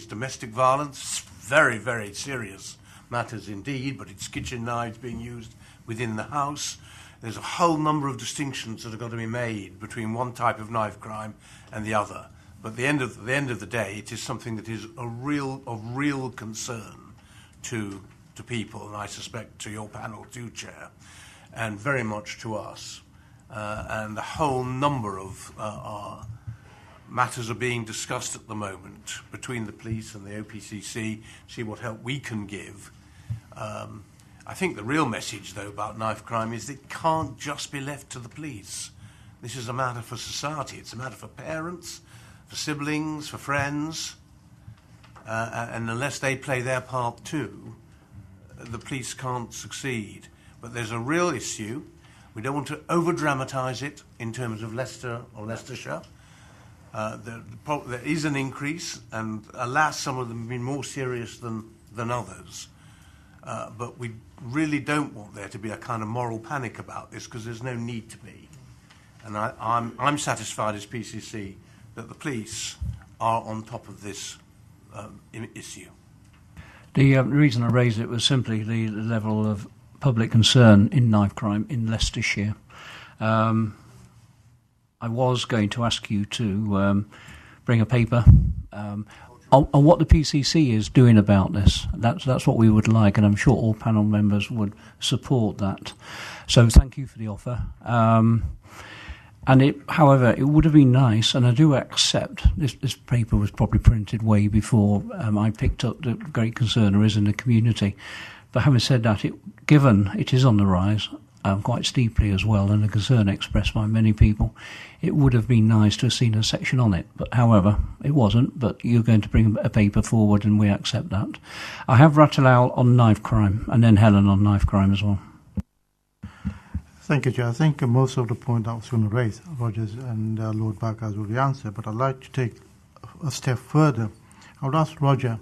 domestic violence, very, very serious matters indeed, but it's kitchen knives being used within the house. There's a whole number of distinctions that have got to be made between one type of knife crime and the other. But at the end of the day, it is something that is of real concern to people, and I suspect to your panel too, Chair, and very much to us. And a whole number of matters are being discussed at the moment between the police and the OPCC, see what help we can give. I think the real message, though, about knife crime is that it can't just be left to the police. This is a matter for society. It's a matter for parents, for siblings, for friends. And unless they play their part too, the police can't succeed. But there's a real issue. We don't want to over-dramatise it in terms of Leicester or Leicestershire. There is an increase, and alas, some of them have been more serious than others. But we really don't want there to be a kind of moral panic about this, because there's no need to be. And I'm satisfied as PCC that the police are on top of this issue. The reason I raised it was simply the level of public concern in knife crime in Leicestershire. I was going to ask you to bring a paper on what the PCC is doing about this. That's what we would like, and I'm sure all panel members would support that. So thank you for the offer. However, it would have been nice, and I do accept this paper was probably printed way before I picked up the great concern there is in the community. But having said that, given it is on the rise, quite steeply as well, and a concern expressed by many people, it would have been nice to have seen a section on it. But however, it wasn't, but you're going to bring a paper forward and we accept that. I have Ratalal on knife crime, and then Helen on knife crime as well. Thank you, Chair. I think most of the point I was going to raise, Rogers and Lord Barker has already answered, but I'd like to take a step further. I would ask Roger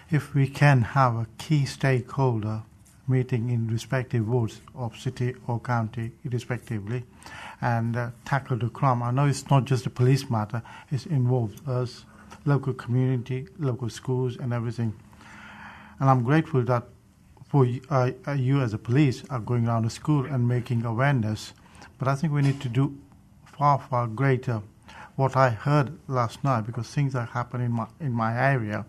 if we can have a key stakeholder meeting in respective wards of city or county, respectively, and tackle the crime. I know it's not just a police matter, it involves us, local community, local schools and everything. And I'm grateful that for you as a police are going around the school and making awareness, but I think we need to do far, far greater. What I heard last night, because things are happening in my area,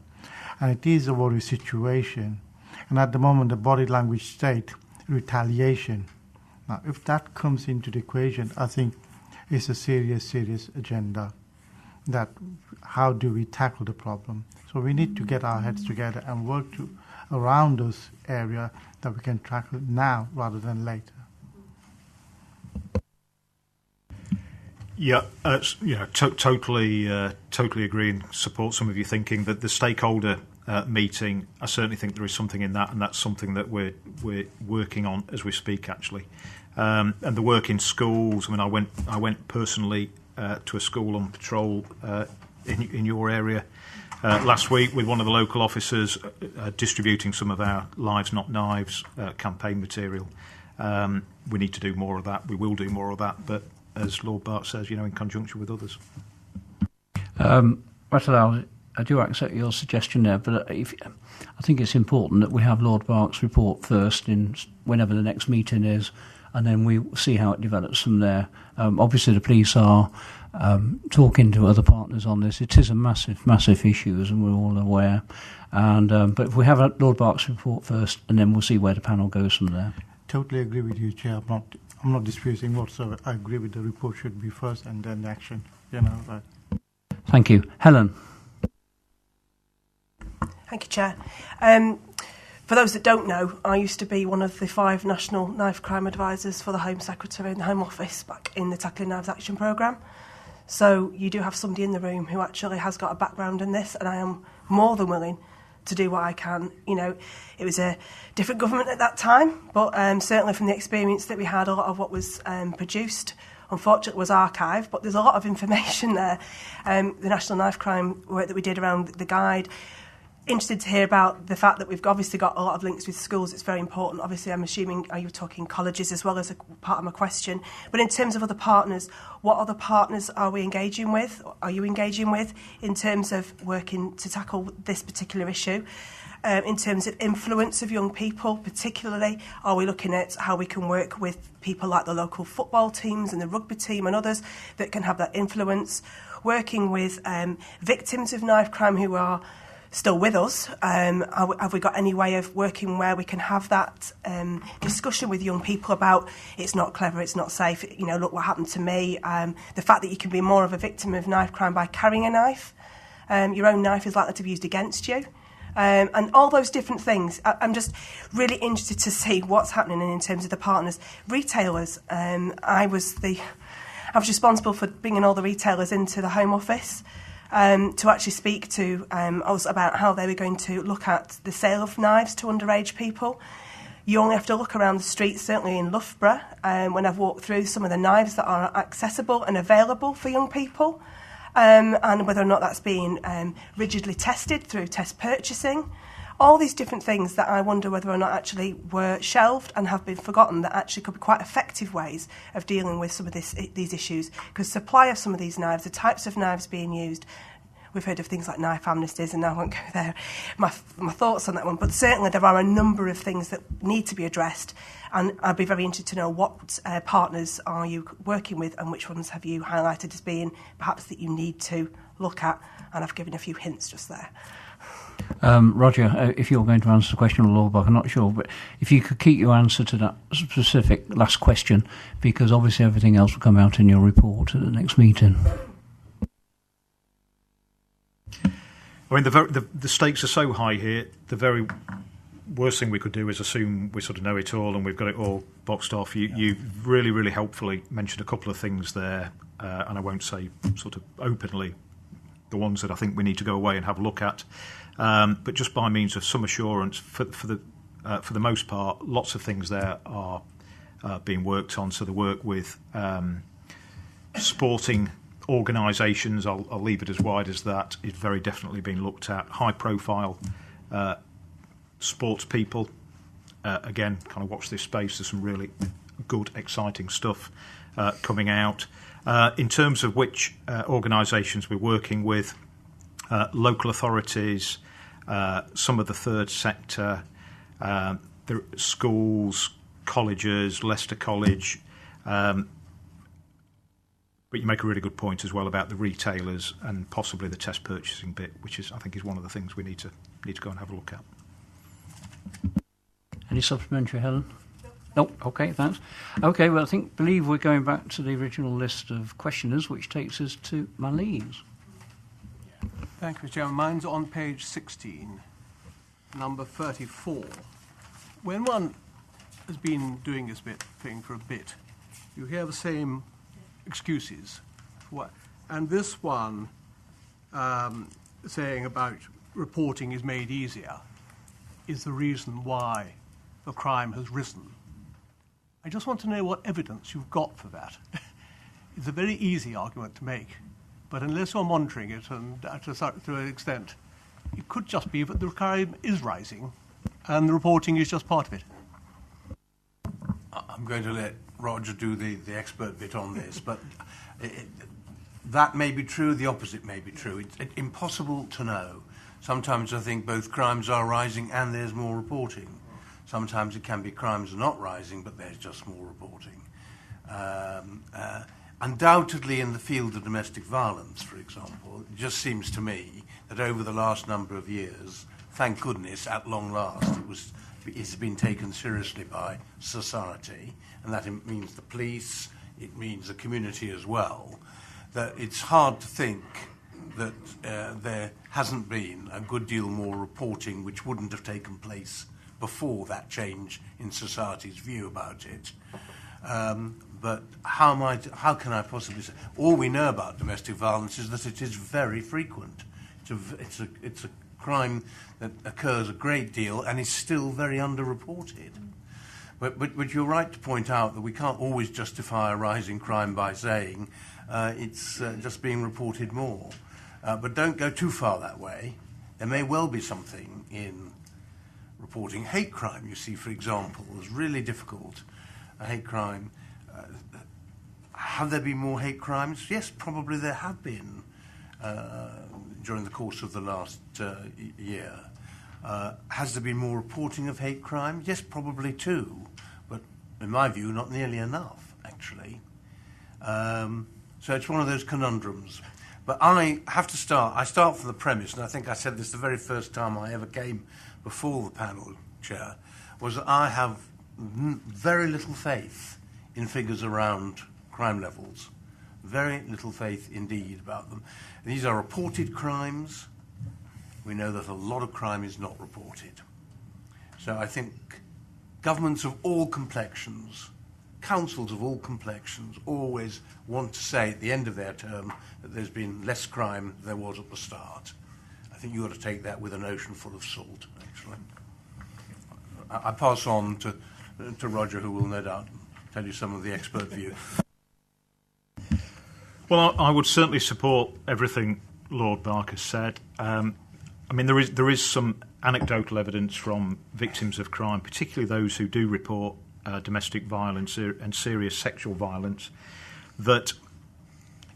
and it is a worry situation. And at the moment, the body language state, retaliation. Now, if that comes into the equation, I think it's a serious agenda. That how do we tackle the problem? So we need to get our heads together and work around those areas that we can tackle now rather than later. Yeah, totally agree and support some of you thinking that the stakeholder meeting, I certainly think there is something in that, and that's something that we're working on as we speak, actually. And the work in schools. I mean, I went personally to a school on patrol in your area last week with one of the local officers distributing some of our Lives Not Knives campaign material. We need to do more of that. We will do more of that, but as Lord Bart says, in conjunction with others. Ratalal, I do accept your suggestion there, but I think it's important that we have Lord Bart's report first, whenever the next meeting is, and then we see how it develops from there. Obviously, the police are talking to other partners on this. It is a massive, massive issue, as we're all aware. But if we have Lord Bart's report first, and then we'll see where the panel goes from there. Totally agree with you, Chair. I'm not disputing whatsoever. I agree with the report should be first and then the action. Right. Thank you. Helen. Thank you, Chair. For those that don't know, I used to be one of the 5 national knife crime advisors for the Home Secretary in the Home Office back in the Tackling Knives Action Programme. So you do have somebody in the room who actually has got a background in this, and I am more than willing to do what I can. It was a different government at that time, but certainly from the experience that we had, a lot of what was produced, unfortunately, was archived, but there's a lot of information there. The national knife crime work that we did around the guide. Interested to hear about the fact that we've obviously got a lot of links with schools. It's very important. Obviously, I'm assuming, are you talking colleges as well as a part of my question? But in terms of other partners, what other partners are we engaging with? Are you engaging with in terms of working to tackle this particular issue? In terms of influence of young people, particularly, are we looking at how we can work with people like the local football teams and the rugby team and others that can have that influence? Working with victims of knife crime who are still with us. Have we got any way of working where we can have that discussion with young people about it's not clever, it's not safe, look what happened to me. The fact that you can be more of a victim of knife crime by carrying a knife. Your own knife is likely to be used against you. And all those different things. I'm just really interested to see what's happening in terms of the partners. Retailers, I was responsible for bringing all the retailers into the Home Office to actually speak to us about how they were going to look at the sale of knives to underage people. You only have to look around the streets, certainly in Loughborough, when I've walked through some of the knives that are accessible and available for young people, and whether or not that's being rigidly tested through test purchasing. All these different things that I wonder whether or not actually were shelved and have been forgotten that actually could be quite effective ways of dealing with some of these issues. Because supply of some of these knives, the types of knives being used, we've heard of things like knife amnesties, and I won't go there, my thoughts on that one. But certainly there are a number of things that need to be addressed, and I'd be very interested to know what partners are you working with and which ones have you highlighted as being perhaps that you need to look at, and I've given a few hints just there. Roger, if you're going to answer the question on Lord, I'm not sure, but if you could keep your answer to that specific last question, because obviously everything else will come out in your report at the next meeting. I mean, the stakes are so high here. The very worst thing we could do is assume we sort of know it all and we've got it all boxed off. You've really, really helpfully mentioned a couple of things there, and I won't say sort of openly the ones that I think we need to go away and have a look at. But just by means of some assurance, for the most part, lots of things there are being worked on. So the work with sporting organisations, I'll leave it as wide as that, is very definitely being looked at. High-profile sports people, again, kind of watch this space. There's some really good, exciting stuff coming out. In terms of which organisations we're working with, local authorities, some of the third sector, schools, colleges, Leicester College. But you make a really good point as well about the retailers and possibly the test purchasing bit, which I think is one of the things we need to go and have a look at. Any supplementary, Helen? No. Okay, thanks. Okay, well, believe we're going back to the original list of questioners, which takes us to Marlise. Thank you, Mr. Chairman. Mine's on page 16, number 34. When one has been doing this thing for a bit, you hear the same excuses. And this one saying about reporting is made easier is the reason why the crime has risen. I just want to know what evidence you've got for that. It's a very easy argument to make, but unless you're monitoring it, and to an extent, it could just be that the crime is rising and the reporting is just part of it. I'm going to let Roger do the expert bit on this, but that may be true, the opposite may be true. It's impossible to know. Sometimes I think both crimes are rising and there's more reporting. Sometimes it can be crimes are not rising, but there's just more reporting. Undoubtedly in the field of domestic violence, for example, it just seems to me that over the last number of years, thank goodness, at long last, it's been taken seriously by society, and that means the police, it means the community as well, that it's hard to think that there hasn't been a good deal more reporting which wouldn't have taken place before that change in society's view about it. But how can I possibly say? All we know about domestic violence is that it is very frequent. It's a crime that occurs a great deal and is still very underreported. But you're right to point out that we can't always justify a rise in crime by saying it's just being reported more. But don't go too far that way. There may well be something in reporting hate crime, you see, for example, is really difficult. A hate crime. Have there been more hate crimes? Yes, probably there have been during the course of the last year. Has there been more reporting of hate crimes? Yes, probably too, but in my view, not nearly enough, actually. So it's one of those conundrums. But I start from the premise, and I think I said this the very first time I ever came before the panel, Chair, was that I have very little faith in figures around crime levels. Very little faith indeed about them. These are reported crimes. We know that a lot of crime is not reported. So I think governments of all complexions, councils of all complexions, always want to say at the end of their term that there's been less crime than there was at the start. I think you've got to take that with an ocean full of salt, actually. I pass on to Roger, who will no doubt tell you some of the expert view. Well, I would certainly support everything Lord Barker said. I mean, there is some anecdotal evidence from victims of crime, particularly those who do report domestic violence and serious sexual violence, that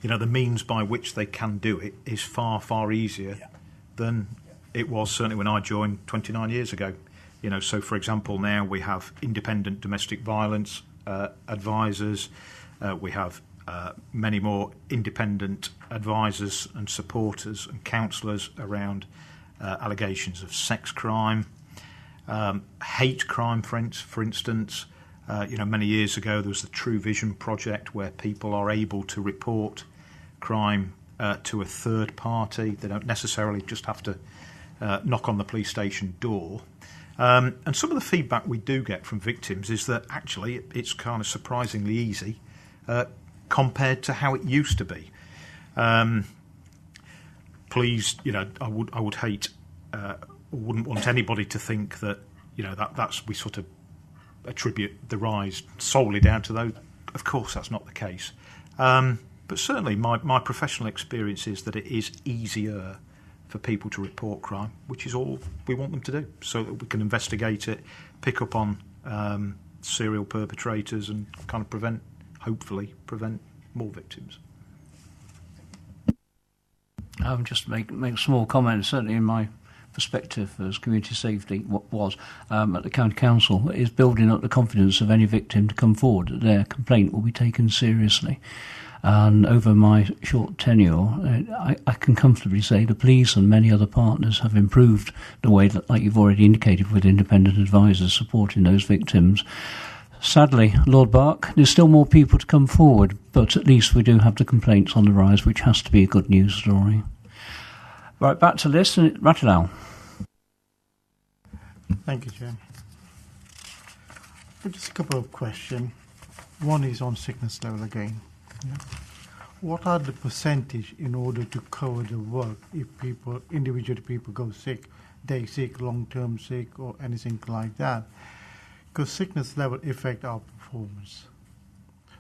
the means by which they can do it is far, far easier than it was certainly when I joined 29 years ago. So for example, now we have independent domestic violence advisors. We have many more independent advisors and supporters and counsellors around allegations of sex crime, hate crime, for instance. Many years ago there was the True Vision project where people are able to report crime to a third party. They don't necessarily just have to knock on the police station door. And some of the feedback we do get from victims is that actually it's kind of surprisingly easy compared to how it used to be. Please, I would hate, wouldn't want anybody to think that that's we sort of attribute the rise solely down to those. Of course, that's not the case. But certainly, my professional experience is that it is easier for people to report crime, which is all we want them to do, so that we can investigate it, pick up on serial perpetrators, and kind of hopefully prevent more victims. I'll just make a small comment. Certainly in my perspective as community safety was at the County Council is building up the confidence of any victim to come forward that their complaint will be taken seriously. And over my short tenure, I can comfortably say the police and many other partners have improved the way that, like you've already indicated, with independent advisors supporting those victims. Sadly, Lord Bark, there's still more people to come forward, but at least we do have the complaints on the rise, which has to be a good news story. Right, back to this, Ratilal. Thank you, Chair. Just a couple of questions. One is on sickness level again. Yeah. What are the percentage in order to cover the work if individual people go sick, day sick, long-term sick, or anything like that? Because sickness level affect our performance.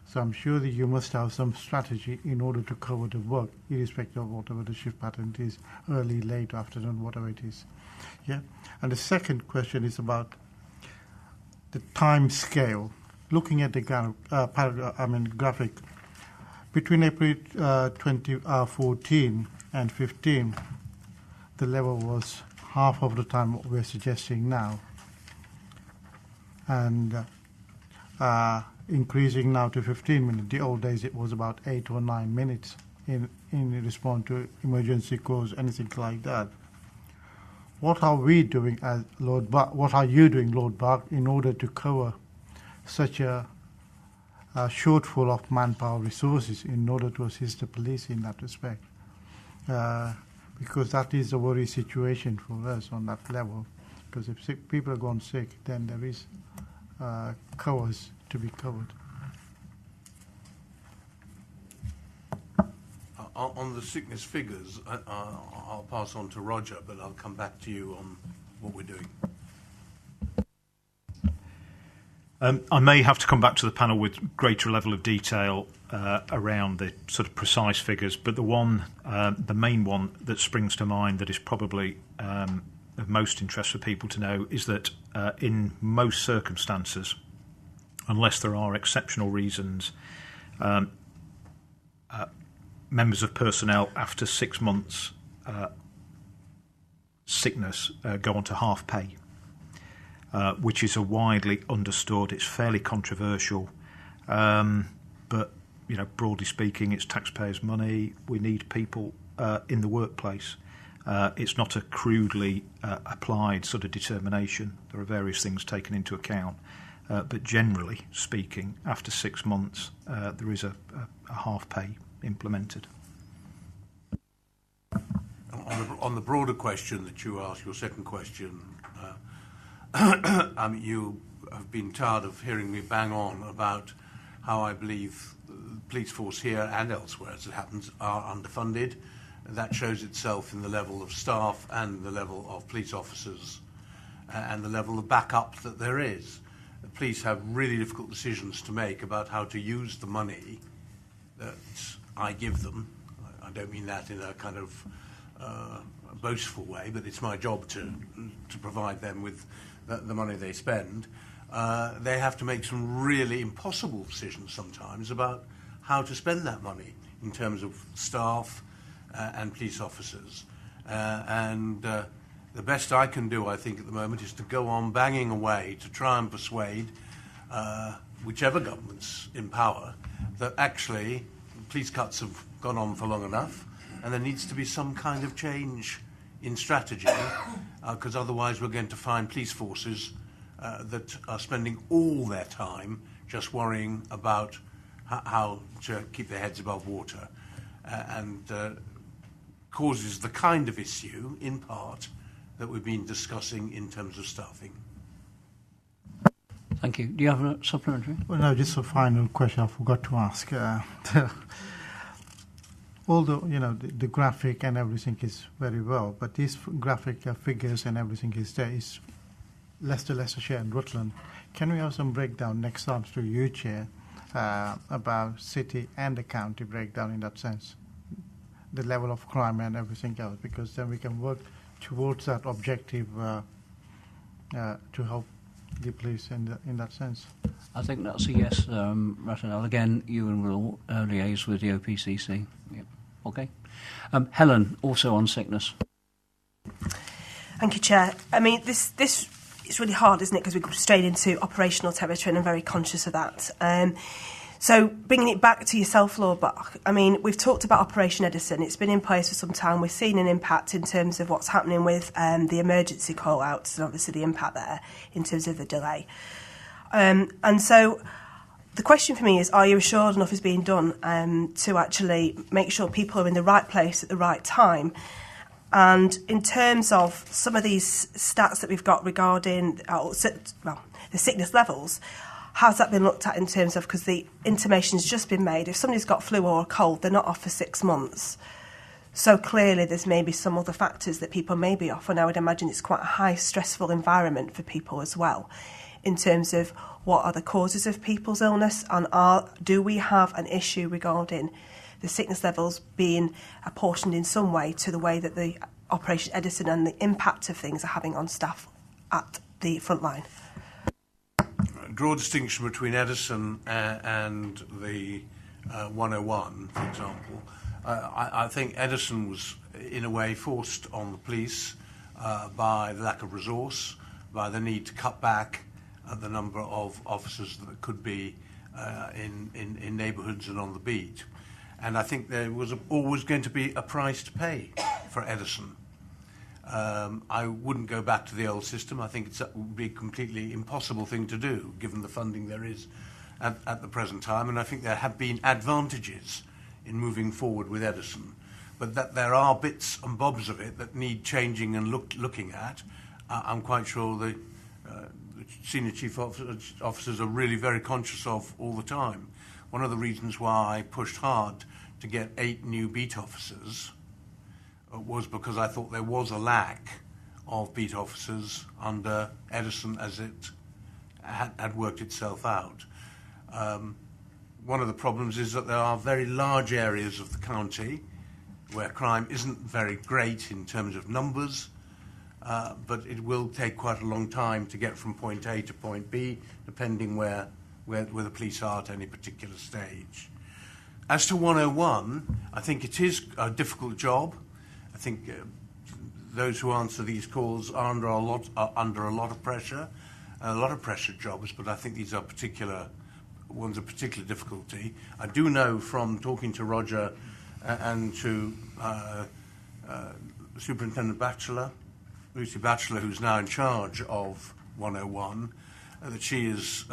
So I'm sure that you must have some strategy in order to cover the work, irrespective of whatever the shift pattern is, early, late, afternoon, whatever it is. Yeah. And the second question is about the time scale. Looking at the graphic, between April 2014 and 15, the level was half of the time what we're suggesting now, and increasing now to 15 minutes. The old days it was about 8 or 9 minutes in response to emergency calls, anything like that. What are we doing as Lord Bark? What are you doing, Lord Bark, in order to cover such a shortfall of manpower resources in order to assist the police in that respect? Because that is a worry situation for us on that level. Because if people are gone sick, then there is covers to be covered. On the sickness figures, I'll pass on to Roger, but I'll come back to you on what we're doing. I may have to come back to the panel with greater level of detail around the sort of precise figures, but the main one that springs to mind that is probably of most interest for people to know is that in most circumstances, unless there are exceptional reasons, members of personnel after 6 months sickness go on to half pay. Which is a widely understood. It's fairly controversial, but broadly speaking, it's taxpayers' money. We need people in the workplace. It's not a crudely applied sort of determination. There are various things taken into account, but generally speaking, after 6 months, there is a half pay implemented. On the broader question that you asked, your second question. You have been tired of hearing me bang on about how I believe the police force here and elsewhere, as it happens, are underfunded. That shows itself in the level of staff and the level of police officers and the level of backup that there is. The police have really difficult decisions to make about how to use the money that I give them. I don't mean that in a kind of boastful way, but it's my job to provide them with the money they spend. They have to make some really impossible decisions sometimes about how to spend that money in terms of staff and police officers. The best I can do, I think, at the moment is to go on banging away to try and persuade whichever government's in power that actually police cuts have gone on for long enough and there needs to be some kind of change in strategy, because otherwise we're going to find police forces that are spending all their time just worrying about how to keep their heads above water, and causes the kind of issue, in part, that we've been discussing in terms of staffing. Thank you. Do you have a supplementary? Well, no, just a final question I forgot to ask. Although, the graphic and everything is very well, but these graphic figures and everything is there is Leicester, Leicestershire and Rutland. Can we have some breakdown next time to you, Chair, about city and the county breakdown in that sense? The level of crime and everything else, because then we can work towards that objective to help the police in that sense. I think that's a yes, Ratanel. Again, you and will liaise with the OPCC. Yep. Okay. Helen, also on sickness. Thank you, Chair. I mean, this is really hard, isn't it? Because we go straight into operational territory, and I'm very conscious of that. So bringing it back to yourself, Lord Bach, I mean, we've talked about Operation Edison. It's been in place for some time. We've seen an impact in terms of what's happening with the emergency call-outs and obviously the impact there in terms of the delay. And so the question for me is, are you assured enough is being done to actually make sure people are in the right place at the right time? And in terms of some of these stats that we've got regarding the sickness levels, how's that been looked at in terms of, because the intimation's just been made, if somebody's got flu or a cold, they're not off for 6 months. So clearly there's maybe some other factors that people may be off, and I would imagine it's quite a high stressful environment for people as well, in terms of what are the causes of people's illness, and do we have an issue regarding the sickness levels being apportioned in some way to the way that the Operation Edison and the impact of things are having on staff at the front line? Draw a distinction between Edison and the 101, for example. I think Edison was, in a way, forced on the police by the lack of resource, by the need to cut back the number of officers that could be in neighbourhoods and on the beat. And I think there was always going to be a price to pay for Edison. I wouldn't go back to the old system. I think it would be a completely impossible thing to do, given the funding there is at the present time. And I think there have been advantages in moving forward with Edison. But that there are bits and bobs of it that need changing and looking at, I'm quite sure the senior chief officers are really very conscious of all the time. One of the reasons why I pushed hard to get 8 new beat officers was because I thought there was a lack of beat officers under Edison as it had worked itself out. One of the problems is that there are very large areas of the county where crime isn't very great in terms of numbers, but it will take quite a long time to get from point A to point B, depending where the police are at any particular stage. As to 101, I think it is a difficult job. I think those who answer these calls are under a lot of pressure jobs, but I think these are ones of particular difficulty. I do know from talking to Roger and to Superintendent Lucy Batchelor, who's now in charge of 101, that she is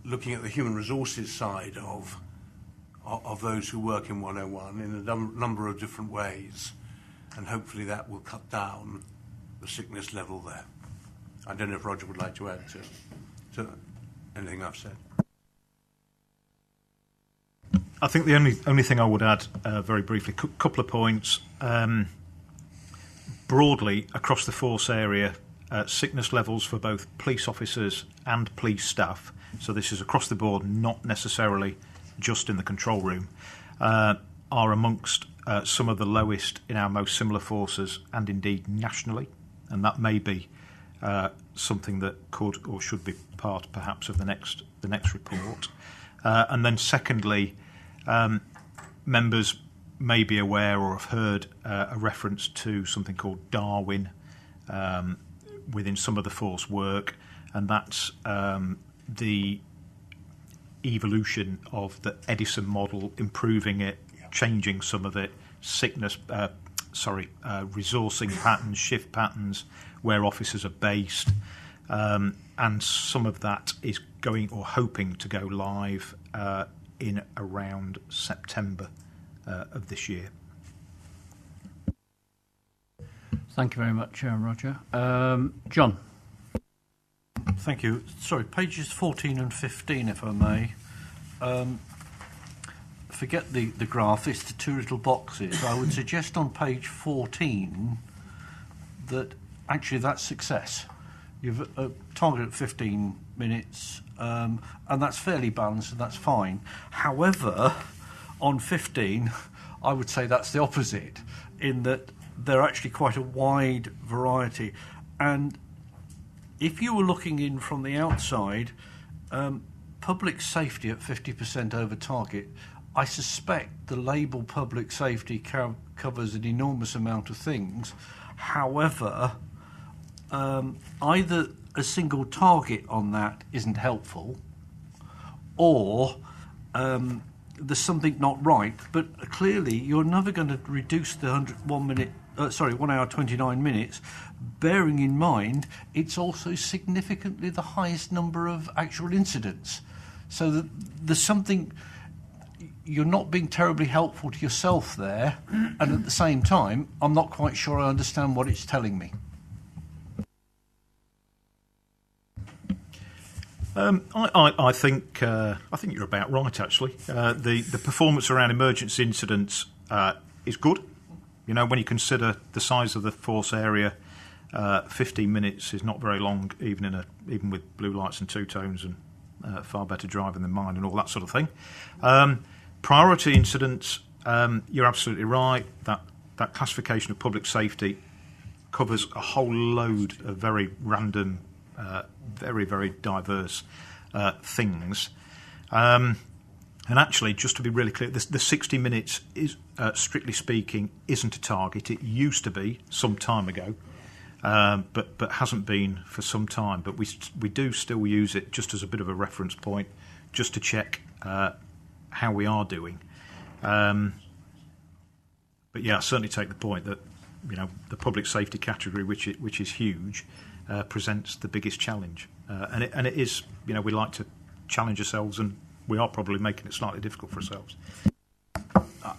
looking at the human resources side of those who work in 101 in a number of different ways, and hopefully that will cut down the sickness level there. I don't know if Roger would like to add to anything I've said. I think the only thing I would add very briefly, couple of points. Broadly, across the force area, sickness levels for both police officers and police staff, so this is across the board, not necessarily just in the control room, are amongst some of the lowest in our most similar forces and indeed nationally, and that may be something that could or should be part perhaps of the next report. And then secondly, members may be aware or have heard a reference to something called Darwin within some of the force work, and that's the evolution of the Edison model, improving it, changing some of it, resourcing patterns, shift patterns, where officers are based, and some of that is going or hoping to go live in around September of this year. Thank you very much, Roger. John. Thank you. Sorry, pages 14 and 15, if I may. Forget the graph, it's the two little boxes. I would suggest on page 14 that actually that's success. You've targeted 15 minutes, and that's fairly balanced, and that's fine. However, on 15, I would say that's the opposite, in that there are actually quite a wide variety. And if you were looking in from the outside, public safety at 50% over target, I suspect the label public safety covers an enormous amount of things. However, either a single target on that isn't helpful, or there's something not right. But clearly, you're never going to reduce the 1 hour 29 minutes, bearing in mind it's also significantly the highest number of actual incidents. So that there's something, you're not being terribly helpful to yourself there, and at the same time, I'm not quite sure I understand what it's telling me. I think you're about right, actually. The performance around emergency incidents is good. You know, when you consider the size of the force area, 15 minutes is not very long, even with blue lights and two-tones and far better driving than mine and all that sort of thing. Priority incidents, you're absolutely right. That classification of public safety covers a whole load of very random, very, very diverse things. And actually, just to be really clear, the 60 minutes is, strictly speaking, isn't a target. It used to be some time ago, but hasn't been for some time. But we do still use it just as a bit of a reference point, just to check how we are doing. But yeah, I certainly take the point that, you know, the public safety category, which is huge, presents the biggest challenge. And it is, you know, we like to challenge ourselves, and we are probably making it slightly difficult for ourselves.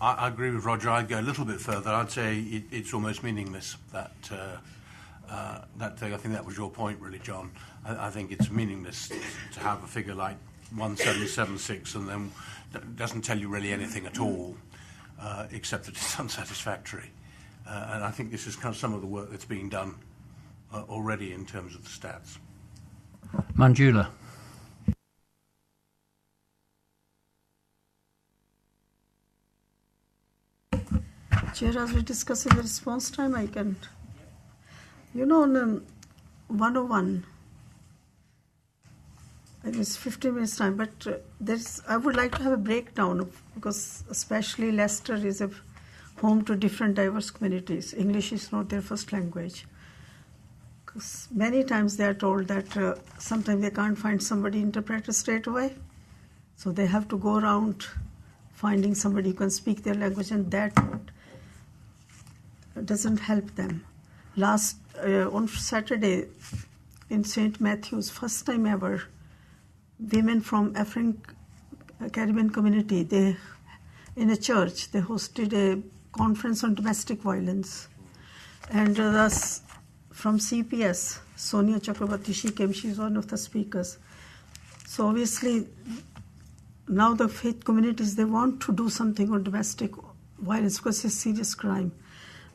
I agree with Roger. I'd go a little bit further. I'd say it's almost meaningless, that thing. I think that was your point, really, John. I think it's meaningless to have a figure like 1776 and then doesn't tell you really anything at all, except that it's unsatisfactory. And I think this is kind of some of the work that's being done already in terms of the stats. Manjula. Chair, as we discuss in the response time, I can. You know, on 101, it was 15 minutes time, but I would like to have a breakdown because especially Leicester is a home to different diverse communities. English is not their first language. Because many times they are told that sometimes they can't find somebody interpreter straight away, so they have to go around finding somebody who can speak their language, and that doesn't help them. On Saturday in St. Matthew's, first time ever, women from African Caribbean community, in a church, they hosted a conference on domestic violence. And thus, from CPS, Sonia Chakrabarti, she came, she's one of the speakers. So obviously, now the faith communities, they want to do something on domestic violence because it's a serious crime.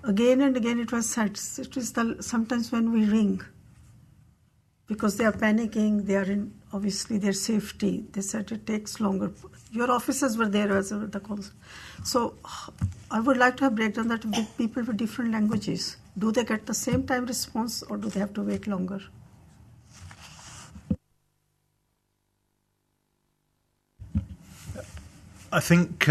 Again and again it was said, it is sometimes when we ring because they are panicking, they are in, obviously, their safety. They said it takes longer. Your officers were there as well, the calls. So I would like to have breakdown that with people with different languages. Do they get the same time response or do they have to wait longer? I think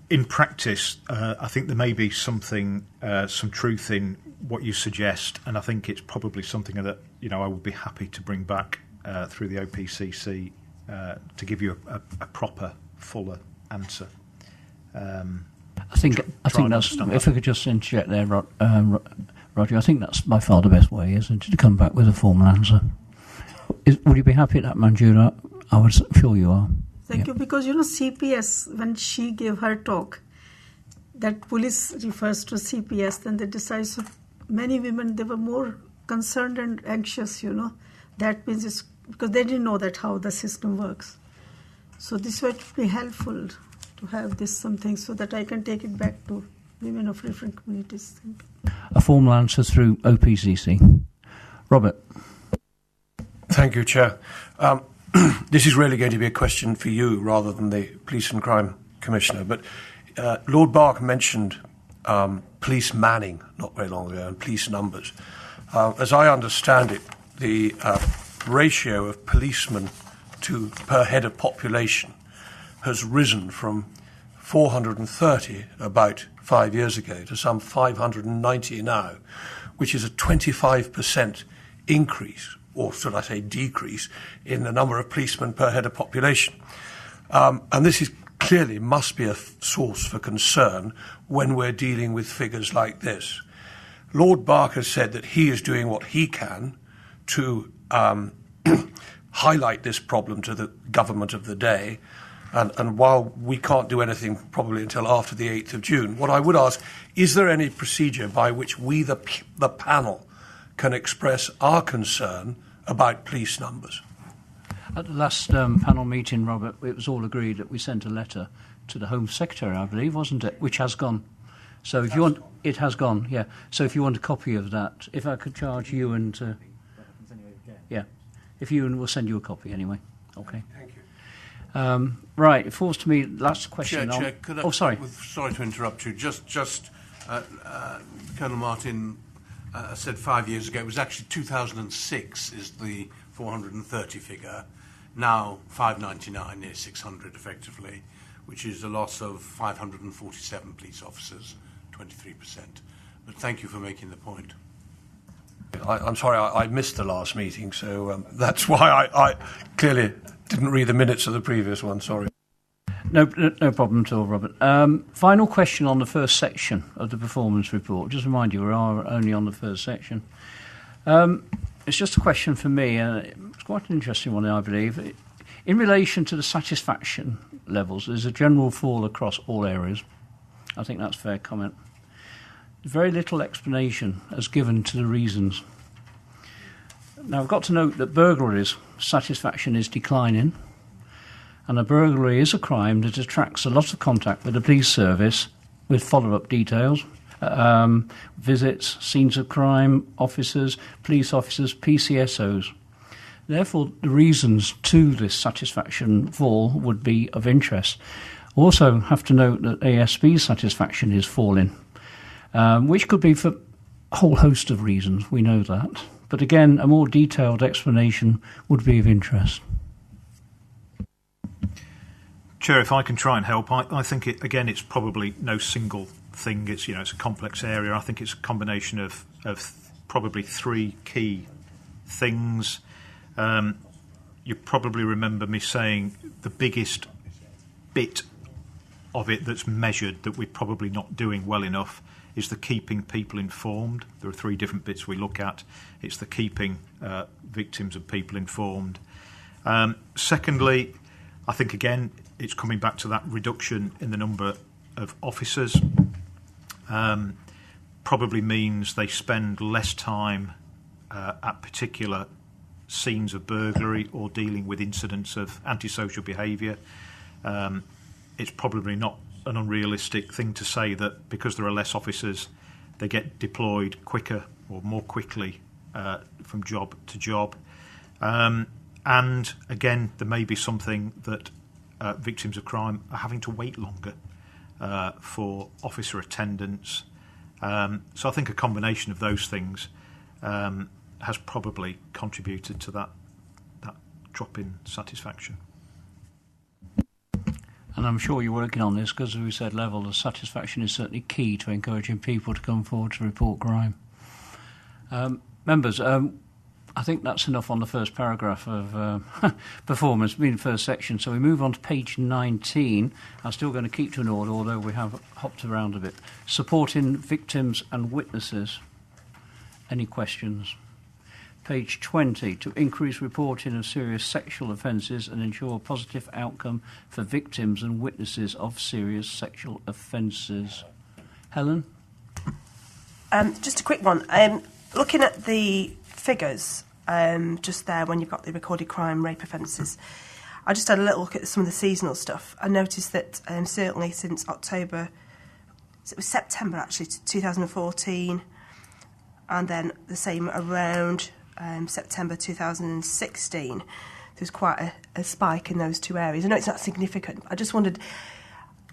in practice, I think there may be something, some truth in what you suggest, and I think it's probably something that I would be happy to bring back through the OPCC to give you a proper, fuller answer. I think that's. If I could just interject there, Roger, I think that's by far the best way, isn't it, to come back with a formal answer? Would you be happy at that, Manjula? I was sure you are. Thank you, because CPS, when she gave her talk, that police refers to CPS, then they decide. So many women, they were more concerned and anxious. That means it's because they didn't know that how the system works. So this would be helpful to have this something so that I can take it back to women of different communities. Thank you. A formal answer through OPCC. Robert. Thank you, Chair. This is really going to be a question for you rather than the Police and Crime Commissioner. But Lord Barker mentioned police manning not very long ago and police numbers. As I understand it, the ratio of policemen per head of population has risen from 430 about 5 years ago to some 590 now, which is a 25% increase, or should I say decrease, in the number of policemen per head of population. And this is clearly must be a source for concern when we're dealing with figures like this. Lord Barker said that he is doing what he can to highlight this problem to the government of the day. And while we can't do anything probably until after the 8th of June, what I would ask, is there any procedure by which we, the panel, can express our concern about police numbers? At the last panel meeting, Robert, it was all agreed that we sent a letter to the Home Secretary, I believe, wasn't it? Which has gone. So if you want, it has gone, yeah. So if you want a copy of that, if I could charge you and... yeah. If you and we'll send you a copy anyway. Okay. Thank you. Right, it falls to me, last question. Chair, could I, sorry. Sorry to interrupt you. Colonel Martin said 5 years ago, it was actually 2006 is the 430 figure, now 599, near 600 effectively, which is a loss of 547 police officers, 23%. But thank you for making the point. I'm sorry, I missed the last meeting, so that's why I clearly didn't read the minutes of the previous one, sorry. No problem at all, Robert. Final question on the first section of the performance report. Just remind you, we are only on the first section. It's just a question for me, and it's quite an interesting one, I believe. In relation to the satisfaction levels, there's a general fall across all areas. I think that's a fair comment. Very little explanation as given to the reasons. Now, I've got to note that burglaries satisfaction is declining, and a burglary is a crime that attracts a lot of contact with the police service with follow-up details, visits, scenes of crime, officers, police officers, PCSOs. Therefore, the reasons to this satisfaction fall would be of interest. Also have to note that ASB satisfaction is falling, which could be for a whole host of reasons, we know that. But again, a more detailed explanation would be of interest. Chair, if I can try and help, I think, it's probably no single thing. It's a complex area. I think it's a combination of probably three key things. You probably remember me saying the biggest bit of it that's measured that we're probably not doing well enough is the keeping people informed. There are three different bits we look at. It's the keeping victims and people informed. Secondly, I think, again, it's coming back to that reduction in the number of officers. Probably means they spend less time at particular scenes of burglary or dealing with incidents of antisocial behaviour. It's probably not an unrealistic thing to say that because there are less officers, they get deployed quicker or more quickly from job to job. And again, there may be something that victims of crime are having to wait longer for officer attendance. So I think a combination of those things has probably contributed to that drop in satisfaction. And I'm sure you're working on this because, as we said, level of satisfaction is certainly key to encouraging people to come forward to report crime. Members, I think that's enough on the first paragraph of performance, being the first section. So we move on to page 19. I'm still going to keep to an order, although we have hopped around a bit. Supporting victims and witnesses. Any questions? Page 20, to increase reporting of serious sexual offences and ensure a positive outcome for victims and witnesses of serious sexual offences. Helen? Just a quick one. Looking at the figures just there when you've got the recorded crime rape offences, I just had a little look at some of the seasonal stuff. I noticed that certainly since October, it was September actually, 2014, and then the same around September 2016, there's quite a spike in those two areas. I know it's not significant, but I just wondered,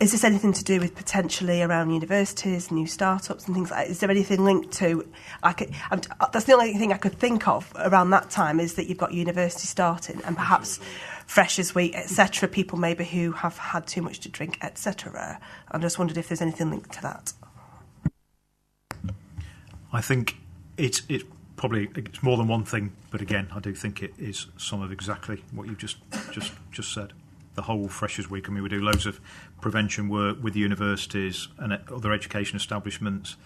is this anything to do with potentially around universities, new startups and things like that? Is there anything linked to... that's the only thing I could think of around that time, is that you've got university starting and perhaps Freshers' Week, etc., people maybe who have had too much to drink, etc. I just wondered if there's anything linked to that. I think it's probably more than one thing, but again, I do think it is some of exactly what you've just said. The whole Freshers' Week. I mean, we do loads of prevention work with universities and other education establishments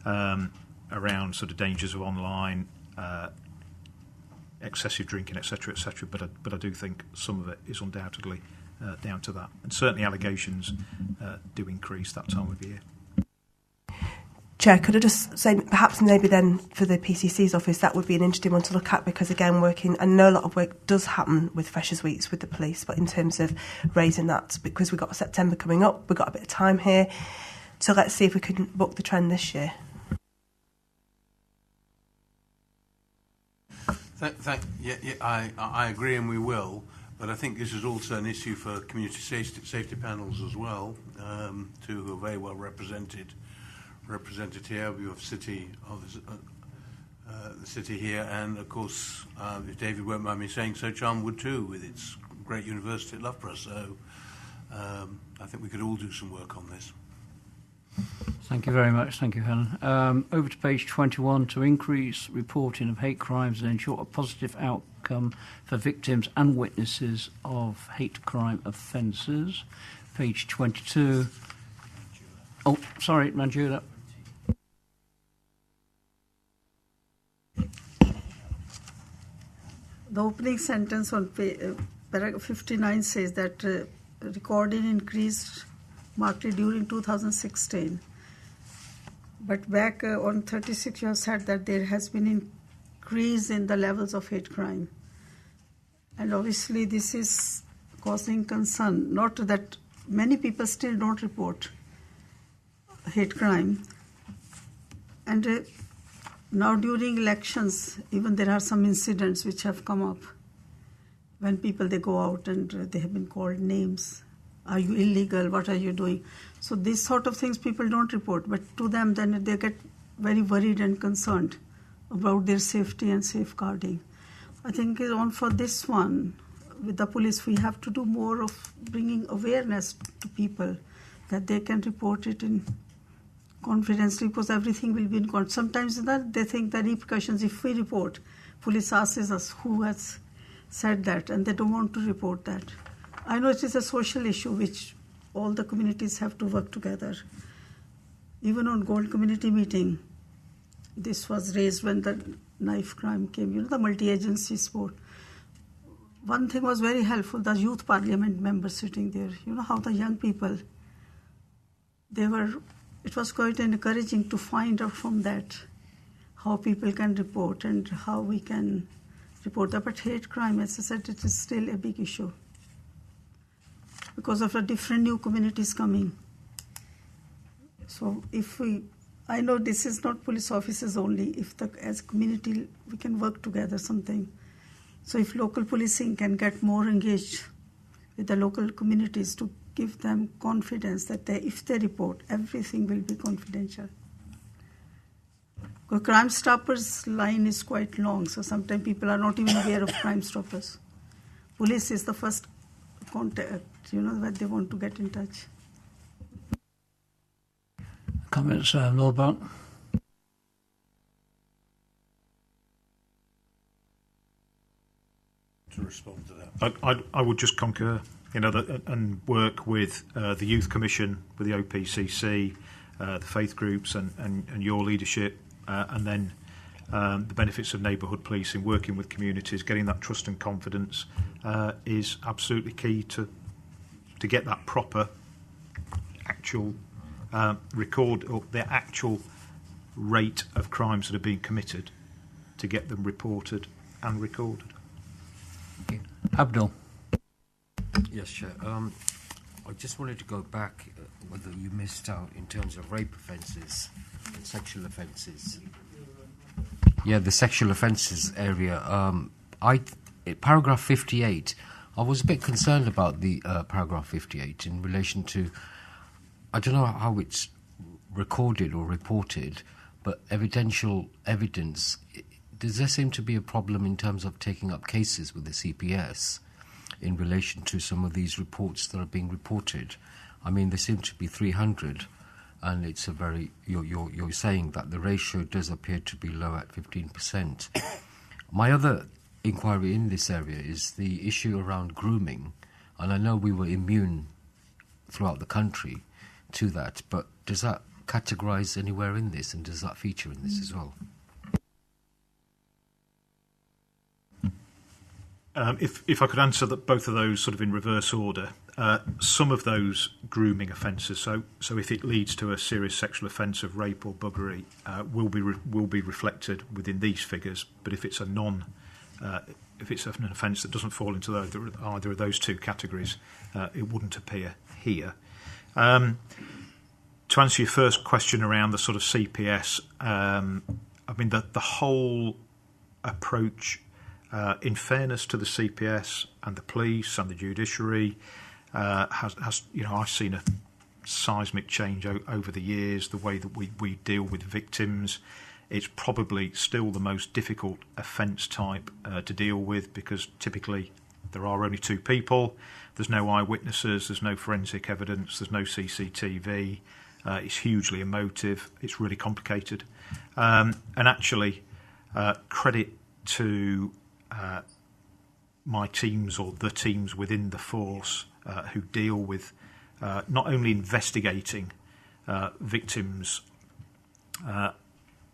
around sort of dangers of online, excessive drinking, etc., etc. But I do think some of it is undoubtedly down to that, and certainly allegations do increase that time of year. Chair, could I just say perhaps maybe then for the PCC's office that would be an interesting one to look at, because again, I know a lot of work does happen with Freshers' Weeks with the police, but in terms of raising that, because we've got September coming up, we've got a bit of time here, so let's see if we can buck the trend this year. I agree, and we will, but I think this is also an issue for community safety panels as well, who are very well represented here. We have the city here, and of course, if David won't mind me saying so, Charnwood too, with its great university at Loughborough. So I think we could all do some work on this. Thank you very much. Thank you, Helen. Over to page 21, to increase reporting of hate crimes and ensure a positive outcome for victims and witnesses of hate crime offences. Page 22. Oh, sorry, Manjula. The opening sentence on paragraph 59 says that recording increased markedly during 2016. But back on 36, you have said that there has been increase in the levels of hate crime. And obviously this is causing concern. Not that many people still don't report hate crime. And now during elections, even there are some incidents which have come up when people, they go out and they have been called names. Are you illegal? What are you doing? So these sort of things people don't report, but to them then they get very worried and concerned about their safety and safeguarding. I think on for this one, with the police, we have to do more of bringing awareness to people that they can report it in confidence, because everything will be in confidence. Sometimes they think the repercussions, if we report, police asks us who has said that, and they don't want to report that. I know it is a social issue which all the communities have to work together. Even on Gold Community meeting, this was raised when the knife crime came, the multi-agency sport. One thing was very helpful, the youth parliament members sitting there, how the young people, it was quite encouraging to find out from that how people can report and how we can report that. But hate crime, as I said, it is still a big issue because of the different new communities coming. So if we I know this is not police officers only. If as a community we can work together something. So if local policing can get more engaged with the local communities to give them confidence that if they report, everything will be confidential. The Crime Stoppers line is quite long, so sometimes people are not even aware of Crime Stoppers. Police is the first contact, that they want to get in touch. Comments, Lord Bart? To respond to that. I would just concur, and work with the Youth Commission, with the OPCC, the faith groups, and your leadership, and then the benefits of neighbourhood policing, working with communities, getting that trust and confidence is absolutely key to get that proper actual record, or the actual rate of crimes that are being committed, to get them reported and recorded. Abdul. Yes, Chair. I just wanted to go back whether you missed out in terms of rape offences and sexual offences. Yeah, the sexual offences area. Paragraph 58, I was a bit concerned about the paragraph 58 in relation to, I don't know how it's recorded or reported, but evidential evidence. Does there seem to be a problem in terms of taking up cases with the CPS in relation to some of these reports that are being reported? I mean, there seem to be 300, and it's a very... You're saying that the ratio does appear to be low at 15%. My other inquiry in this area is the issue around grooming, and I know we were immune throughout the country to that, but does that categorise anywhere in this, and does that feature in this as well? If I could answer both of those sort of in reverse order, some of those grooming offences, so if it leads to a serious sexual offence of rape or buggery, will be reflected within these figures. But if it's an offence that doesn't fall into either of those two categories, it wouldn't appear here. To answer your first question around the sort of CPS, I mean the whole approach. In fairness to the CPS and the police and the judiciary, has I've seen a seismic change over the years. The way that we deal with victims, it's probably still the most difficult offence type to deal with, because typically there are only two people. There's no eyewitnesses. There's no forensic evidence. There's no CCTV. It's hugely emotive. It's really complicated, and actually, credit to my teams, or the teams within the force, who deal with not only investigating victims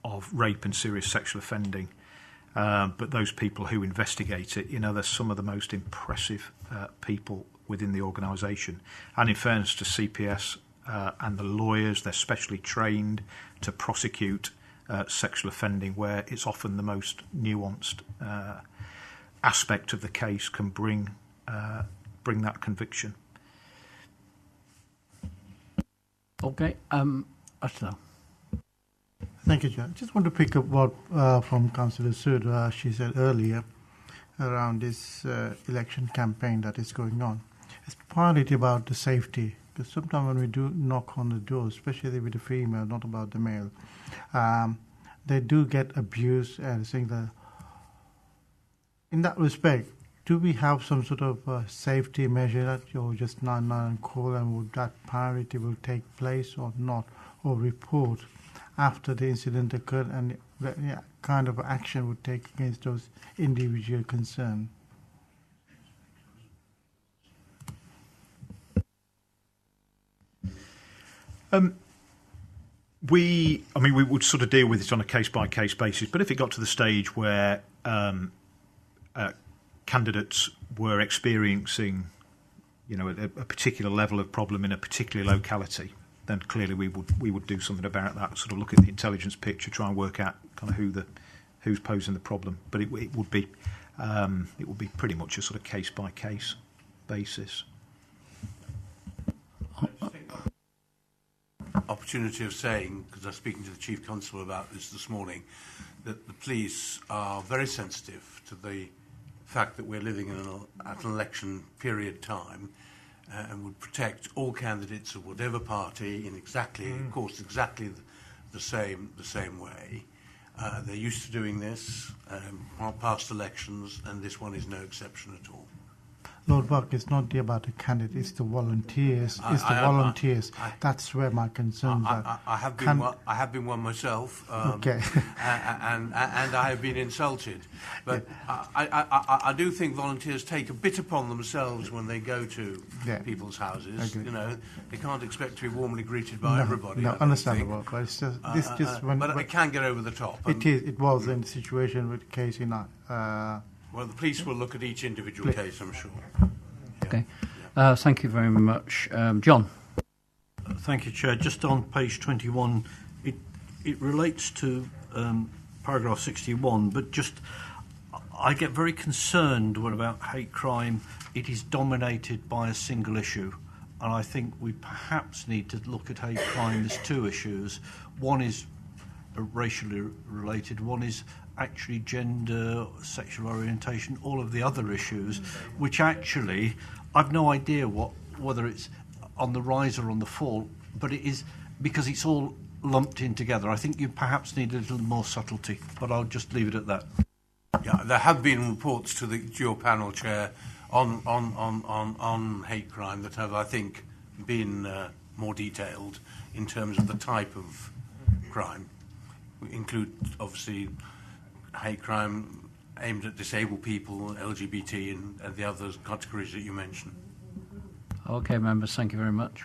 of rape and serious sexual offending, but those people who investigate it. They're some of the most impressive people within the organisation. And in fairness to CPS and the lawyers, they're specially trained to prosecute sexual offending, where it's often the most nuanced aspect of the case can bring that conviction. Okay, Ashla. Thank you, Chair. I just want to pick up what from Councillor Sood, she said earlier around this election campaign that is going on. It's partly about the safety, because sometimes when we do knock on the door, especially with the female, not about the male, they do get abused, and saying that. In that respect, do we have some sort of safety measure that you're just 999 call, and would that priority will take place or not, or report after the incident occurred, and kind of action would take against those individual concerned? We would sort of deal with it on a case-by-case basis, but if it got to the stage where candidates were experiencing, a particular level of problem in a particular locality, then clearly we would do something about that. Sort of look at the intelligence picture, try and work out kind of who's posing the problem. But it would be pretty much a sort of case by case basis. opportunity of saying, because I was speaking to the Chief Constable about this morning, that the police are very sensitive to the fact that we're living at an election period time, and would protect all candidates of whatever party in exactly the same way. They're used to doing this on past elections, and this one is no exception at all. Lord Buck, it's not about the candidate, it's the volunteers. That's where my concerns are. I have been one myself, okay. and I have been insulted. But I do think volunteers take a bit upon themselves when they go to people's houses. Okay. You know, they can't expect to be warmly greeted by everybody. No, understandable. But it's just but it can get over the top. It was in the situation with Casey and well, the police will look at each individual case, I'm sure. Okay. Thank you very much. John. Thank you, Chair. Just on page 21, it relates to paragraph 61, but just I get very concerned when about hate crime. It is dominated by a single issue, and I think we perhaps need to look at hate crime as two issues. One is racially related, one is actually gender, sexual orientation, all of the other issues, which actually I've no idea whether it's on the rise or on the fall, but it is because it's all lumped in together. I think you perhaps need a little more subtlety, but I'll just leave it at that. Yeah, there have been reports to your panel, Chair, on hate crime that have, I think, been more detailed in terms of the type of crime. We include, obviously, hate crime aimed at disabled people, LGBT, and the other categories that you mentioned. Okay, members, thank you very much.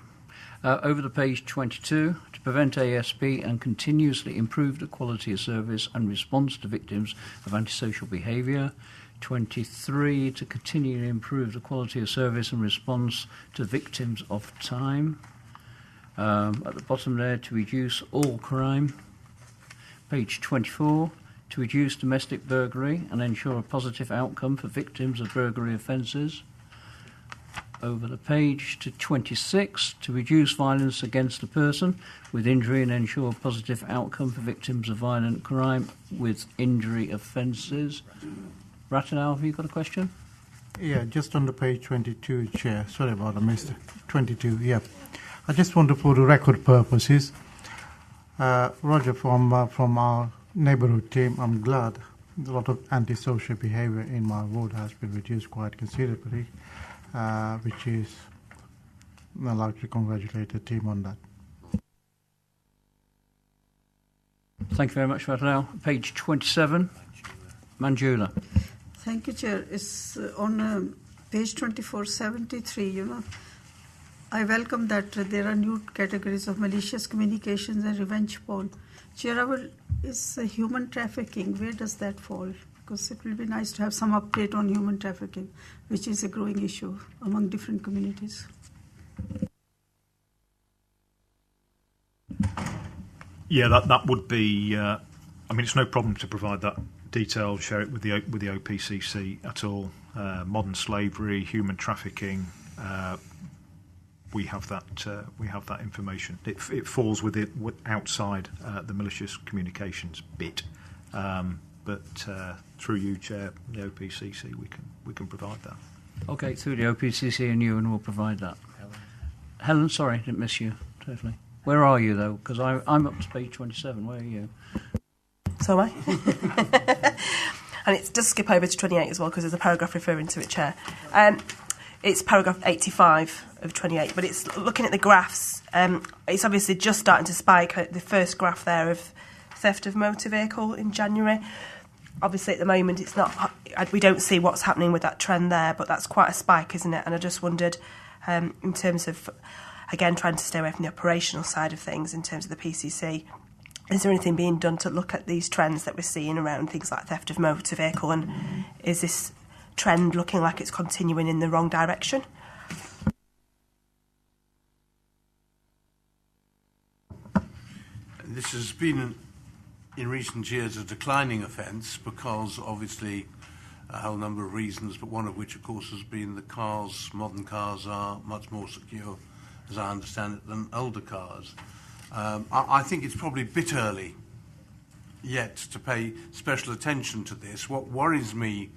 Over to page 22, to prevent ASB and continuously improve the quality of service and response to victims of antisocial behaviour. 23, to continually improve the quality of service and response to victims of time. At the bottom there, to reduce all crime. Page 24, to reduce domestic burglary and ensure a positive outcome for victims of burglary offences. Over the page to 26, to reduce violence against a person with injury and ensure a positive outcome for victims of violent crime with injury offences. Rattenau, have you got a question? Yeah, just on the page 22, Chair. Sorry about the mistake. 22, yeah. I just want to, for the record purposes, Roger, from our neighbourhood team, I'm glad a lot of antisocial behaviour in my ward has been reduced quite considerably, which is, I'd like to congratulate the team on that. Thank you very much, Rattenau. Page 27, Manjula. Thank you, Chair. It's on page 2473, you know. I welcome that there are new categories of malicious communications and revenge porn. Chair, is human trafficking, where does that fall? Because it will be nice to have some update on human trafficking, which is a growing issue among different communities. Yeah, that would be. I mean, it's no problem to provide that detail, share it with the OPCC at all. Modern slavery, human trafficking. We have that information. It falls outside the malicious communications bit, but through you, Chair, the OPCC, we can provide that. Okay, through the OPCC and you, and we'll provide that. Helen, sorry, didn't miss you totally. Where are you though? Because I'm up to page 27. Where are you? So am I. And it does skip over to 28 as well because there's a paragraph referring to it, Chair. It's paragraph 85 of 28, but it's looking at the graphs. It's obviously just starting to spike. The first graph there of theft of motor vehicle in January. Obviously, at the moment, it's not. We don't see what's happening with that trend there, but that's quite a spike, isn't it? And I just wondered, in terms of, again, trying to stay away from the operational side of things, in terms of the PCC, is there anything being done to look at these trends that we're seeing around things like theft of motor vehicle, and is this trend looking like it's continuing in the wrong direction? This has been, in recent years, a declining offence because, obviously, a whole number of reasons, but one of which, of course, has been the modern cars are much more secure, as I understand it, than older cars. I think it's probably a bit early yet to pay special attention to this. What worries me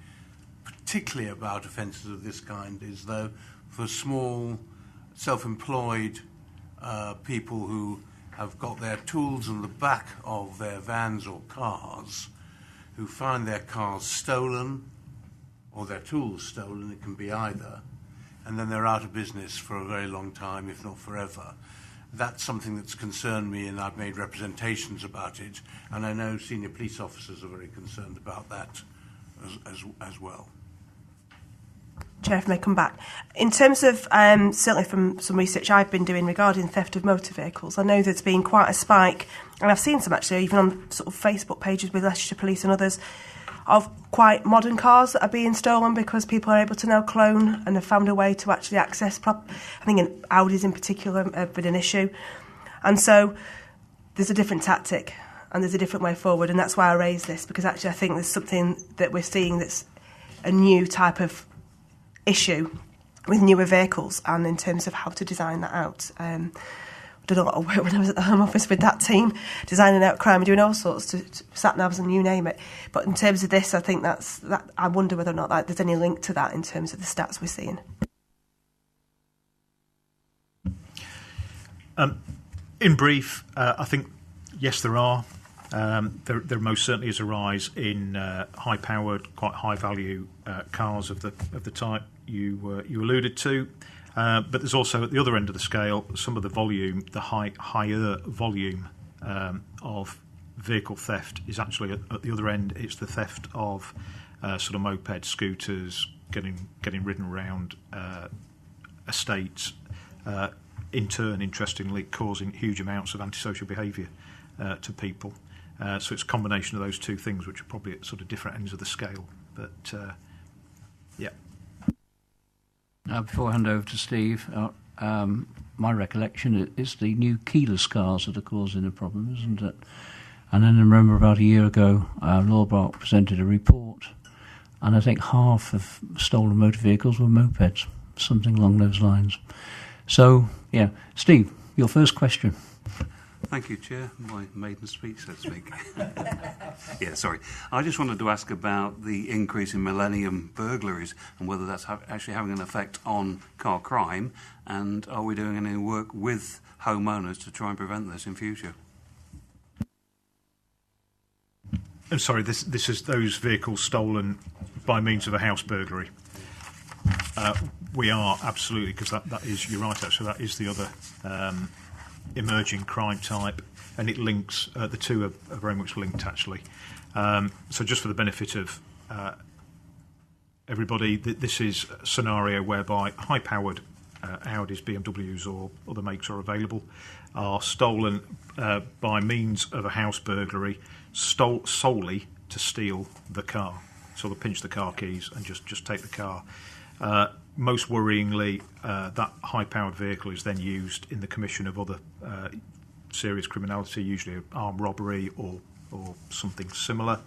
particularly about offences of this kind is, though, for small self-employed people who have got their tools in the back of their vans or cars, who find their cars stolen or their tools stolen, it can be either, and then they're out of business for a very long time, if not forever. That's something that's concerned me, and I've made representations about it, and I know senior police officers are very concerned about that as well. Chair, if I may come back. In terms of, certainly from some research I've been doing regarding theft of motor vehicles, I know there's been quite a spike, and I've seen some actually, even on sort of Facebook pages with Leicestershire Police and others, of quite modern cars that are being stolen because people are able to now clone and have found a way to actually access, I think in Audis in particular have been an issue. And so there's a different tactic and there's a different way forward, and that's why I raise this, because actually I think there's something that we're seeing that's a new type of issue with newer vehicles, and in terms of how to design that out. I did a lot of work when I was at the Home Office with that team, designing out crime and doing all sorts to sat-navs and you name it. But in terms of this, I think that I wonder whether or not there's any link to that in terms of the stats we're seeing. In brief, I think, yes, there are. There most certainly is a rise in high-powered, quite high-value cars of the type you alluded to. But there's also, at the other end of the scale, some of the volume, the higher volume of vehicle theft is actually at the other end. It's the theft of sort of mopeds, scooters, getting ridden around estates. In turn, interestingly, causing huge amounts of antisocial behaviour to people. So it's a combination of those two things, which are probably at sort of different ends of the scale. But yeah. Before I hand over to Steve, my recollection is the new keyless cars that are causing a problem, isn't it? And then I remember about a year ago, Lawbark presented a report, and I think half of stolen motor vehicles were mopeds, something along those lines. So, yeah. Steve, your first question. Thank you, Chair. My maiden speech, so to speak. Yeah, sorry. I just wanted to ask about the increase in millennium burglaries and whether that's actually having an effect on car crime, and are we doing any work with homeowners to try and prevent this in future? I'm sorry, this is those vehicles stolen by means of a house burglary. We are, absolutely, because that is, you're right, actually, that is the other emerging crime type, and it links, the two are very much linked, actually. So just for the benefit of everybody, this is a scenario whereby high-powered Audis, BMWs or other makes are available, are stolen by means of a house burglary, solely to steal the car. So they'll pinch the car keys and just take the car. Most worryingly, that high-powered vehicle is then used in the commission of other serious criminality, usually armed robbery or something similar.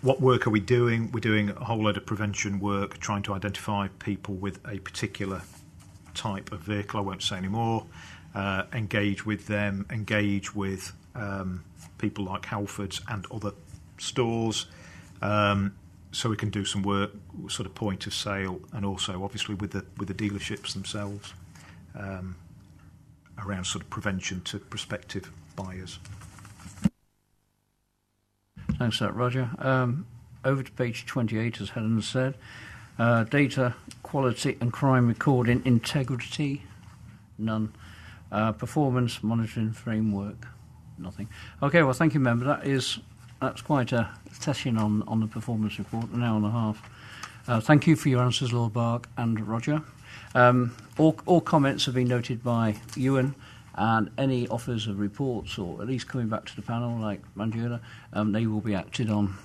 What work are we doing? We're doing a whole load of prevention work, trying to identify people with a particular type of vehicle. I won't say any more. Engage with them, engage with people like Halfords and other stores, so we can do some work, sort of point of sale, and also obviously with the dealerships themselves, around sort of prevention to prospective buyers. Thanks for that, Roger. Over to page 28, as Helen said. Data quality and crime recording integrity, none. Performance monitoring framework, nothing. Okay, well, thank you, member. That's quite a session on the performance report, an hour and a half. Thank you for your answers, Lord Bark and Roger. All comments have been noted by Ewan, and any offers of reports, or at least coming back to the panel, like Manjula, they will be acted on.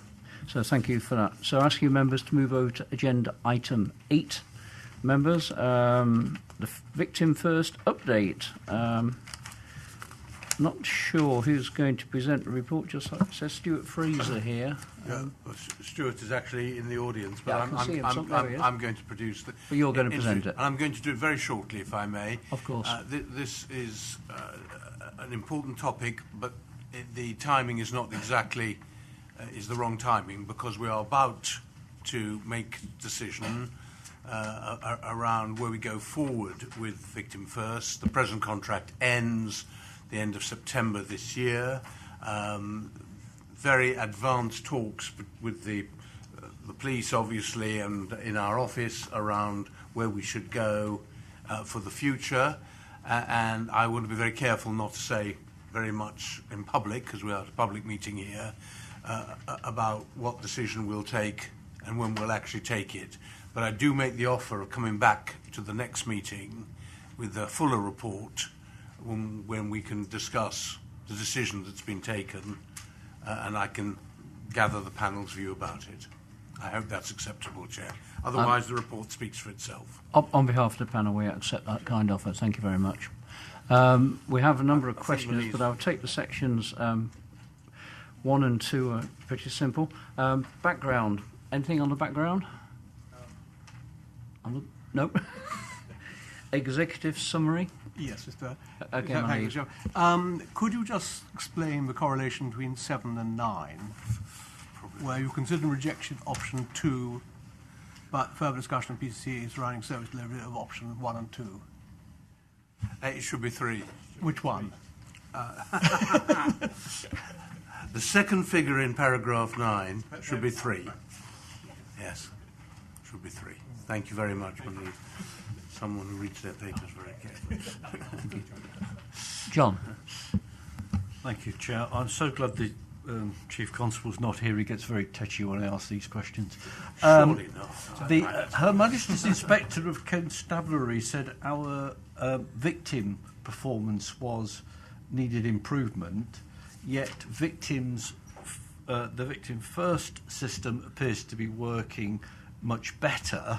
So thank you for that. So I ask you members to move over to agenda item 8. Members, the victim first update. not sure who's going to present the report, just like it says Stuart Fraser here. Stuart is actually in the audience, but Yeah, I can see him. I'm going to produce the... But you're going to present it. And I'm going to do it very shortly, if I may. Of course. This is an important topic, but the timing is not exactly... is the wrong timing, because we are about to make a decision around where we go forward with Victim First. The present contract ends the end of September this year. Very advanced talks with the police, obviously, and in our office around where we should go for the future. And I want to be very careful not to say very much in public, because we are at a public meeting here, about what decision we'll take and when we'll actually take it. But I do make the offer of coming back to the next meeting with a fuller report when we can discuss the decision that's been taken, and I can gather the panel's view about it. I hope that's acceptable, Chair. Otherwise, the report speaks for itself. On behalf of the panel, we accept that kind offer. Thank you very much. We have a number of questions, but I'll take the sections 1 and 2 are pretty simple. Background. Anything on the background? Nope. Executive summary? Yes, Mr. Again, Thank you, could you just explain the correlation between 7 and 9, where you consider rejection option 2, but further discussion of PCC is running service delivery of option 1 and 2? It should be 3. Which one? The second figure in paragraph 9 should be 3. Yes, should be 3. Thank you very much. We need someone who reads their papers very carefully. John. Thank you, Chair. I'm so glad the Chief Constable's not here. He gets very touchy when I ask these questions. Surely not. Her Majesty's Inspector of Constabulary said our victim performance needed improvement, yet the Victim First system appears to be working much better,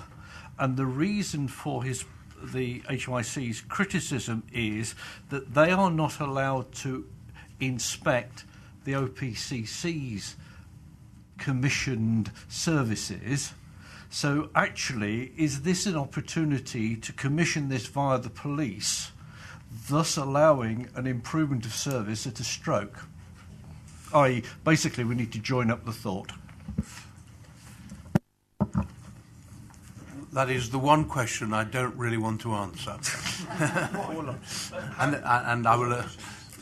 and the reason for the HYC's criticism is that they are not allowed to inspect the OPCC's commissioned services. So actually, is this an opportunity to commission this via the police, thus allowing an improvement of service at a stroke? I.e., basically we need to join up the thought. That is the one question I don't really want to answer. and I will...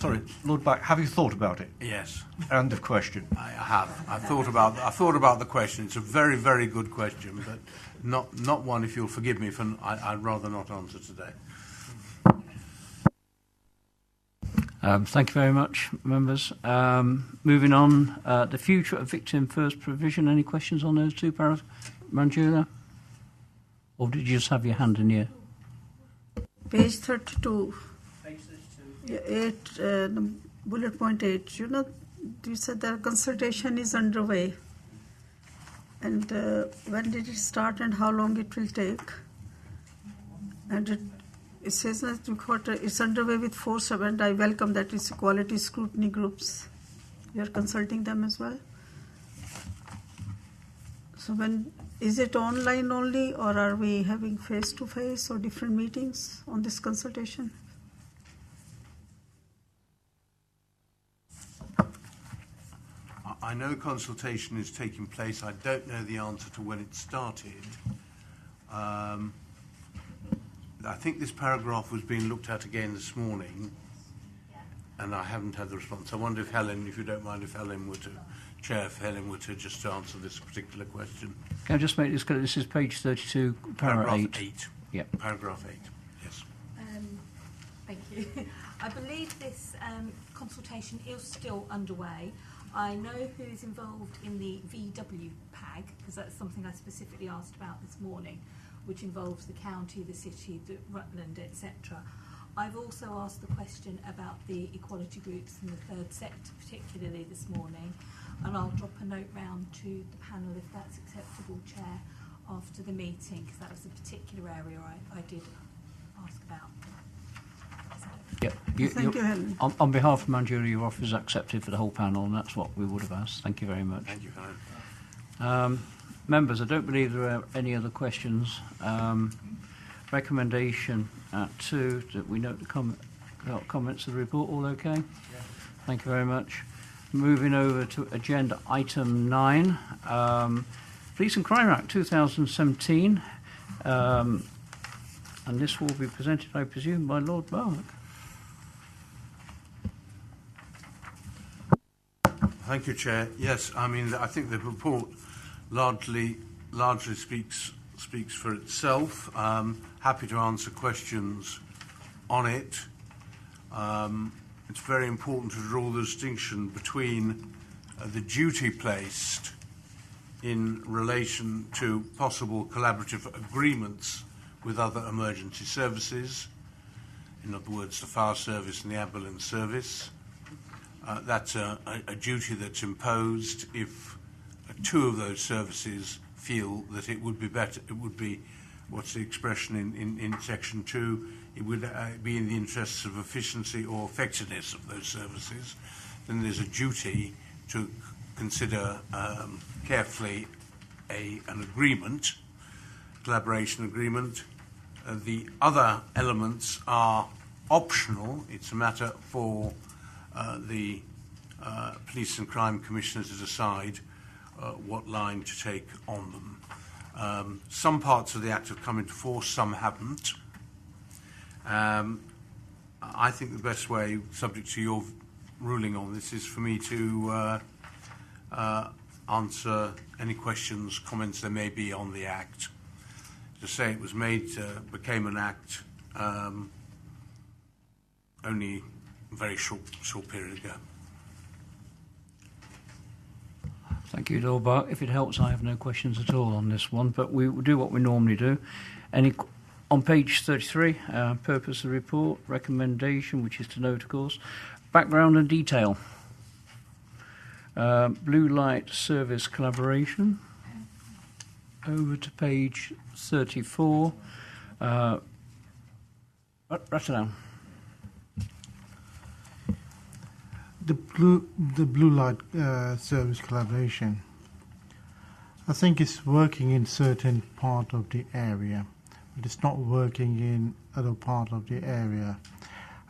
Sorry, Lord Back, have you thought about it? Yes. End of question. I have. I've thought about the question. It's a very, very good question, but not one, if you'll forgive me, I'd rather not answer today. Thank you very much, members. Moving on, the future of Victim First provision. Any questions on those two paragraphs? Manjula? Or did you just have your hand in the air? Page 32. Yeah, bullet point 8. You said that consultation is underway. And when did it start and how long it will take? And it says that it's underway with 4 and I welcome that it's equality scrutiny groups. You're consulting them as well? So is it online only, or are we having face-to-face or different meetings on this consultation? I know consultation is taking place. I don't know the answer to when it started. I think this paragraph was being looked at again this morning, and I haven't had the response. I wonder if Helen, if you don't mind, if Helen were to just to answer this particular question. Can I just make this clear? This is page 32, paragraph 8. Yeah. Paragraph 8, yes. Thank you. I believe this consultation is still underway. I know who is involved in the VW PAG, because that's something I specifically asked about this morning, which involves the county, the city, the Rutland, etc. I've also asked the question about the equality groups in the third sector, particularly this morning, and I'll drop a note round to the panel if that's acceptable, Chair, after the meeting, because that was a particular area I did ask about. Yep. Thank you, Helen. On behalf of Manjula, your offer is accepted for the whole panel, and that's what we would have asked. Thank you very much. Thank you, Helen. Members, I don't believe there are any other questions. Recommendation at 2, that we note the comments of the report. All okay? Yeah. Thank you very much. Moving over to agenda item 9, Police and Crime Act 2017, and this will be presented, I presume, by Lord Bark. Thank you, Chair. Yes, I mean, I think the report largely speaks for itself. Happy to answer questions on it. It's very important to draw the distinction between the duty placed in relation to possible collaborative agreements with other emergency services, in other words, the fire service and the ambulance service. That's a duty that's imposed if two of those services feel that it would be better, it would be, what's the expression in Section 2, it would be in the interests of efficiency or effectiveness of those services. Then there's a duty to consider carefully an agreement, collaboration agreement. The other elements are optional. It's a matter for the Police and Crime Commissioner to decide what line to take on them. Some parts of the Act have come into force, some haven't. I think the best way, subject to your ruling on this, is for me to answer any questions, comments there may be on the Act. To say it was made, became an Act only a very short period ago. Thank you, Lord Bark. If it helps, I have no questions at all on this one, but we will do what we normally do. On page 33, purpose of the report, recommendation, which is to note, of course, background and detail. Blue light service collaboration. Over to page 34. Rutland. The blue light service collaboration, I think it's working in certain part of the area, but it's not working in other part of the area.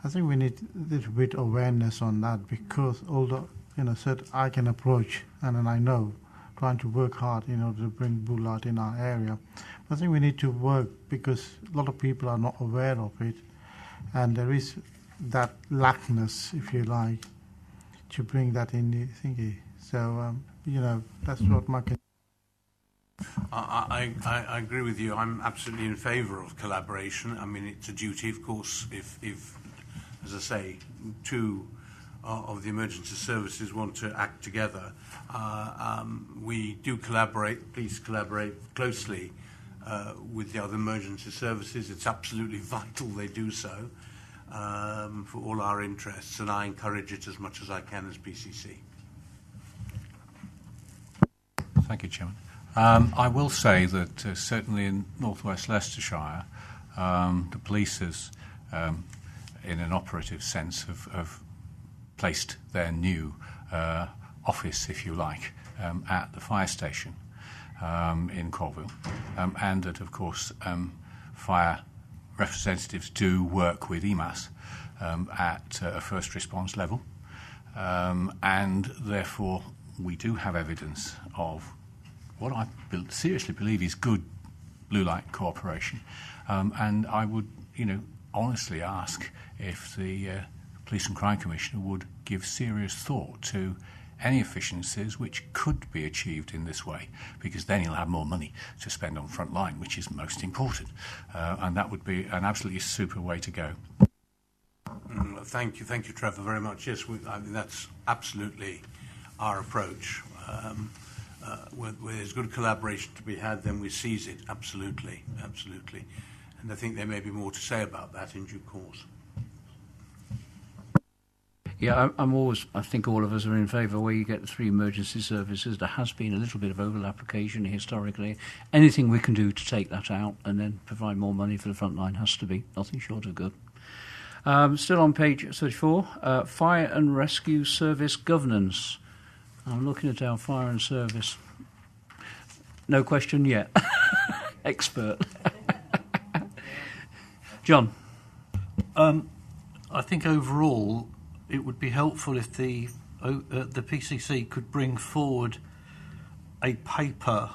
I think we need a little bit awareness on that, because although said I can approach, and then I know trying to work hard in order to bring blue light in our area. But I think we need to work, because a lot of people are not aware of it, and there is that lackness, if you like, to bring that in the thingy. So, that's what my... I agree with you. I'm absolutely in favour of collaboration. I mean, it's a duty, of course, if as I say, two of the emergency services want to act together. We do collaborate, police collaborate closely with the other emergency services. It's absolutely vital they do so. For all our interests, and I encourage it as much as I can as PCC. Thank you, Chairman. I will say that certainly in northwest Leicestershire, the police has, in an operative sense, have placed their new office, if you like, at the fire station in Corville, and that, of course, fire representatives do work with EMAS at a first response level, and therefore we do have evidence of what I seriously believe is good blue light cooperation, and I would honestly ask if the Police and Crime Commissioner would give serious thought to any efficiencies which could be achieved in this way, because then he'll have more money to spend on front line, which is most important, and that would be an absolutely super way to go. Thank you, Trevor, very much. Yes, I mean, that's absolutely our approach. Where there's good collaboration to be had, then we seize it. Absolutely. And I think there may be more to say about that in due course. Yeah, I think all of us are in favour where you get the three emergency services. There has been a little bit of overlap application historically. Anything we can do to take that out and then provide more money for the front line has to be nothing short of good. Still on page 34, Fire and Rescue Service Governance. I'm looking at our fire and service. No question yet. Expert. John. I think overall it would be helpful if the PCC could bring forward a paper,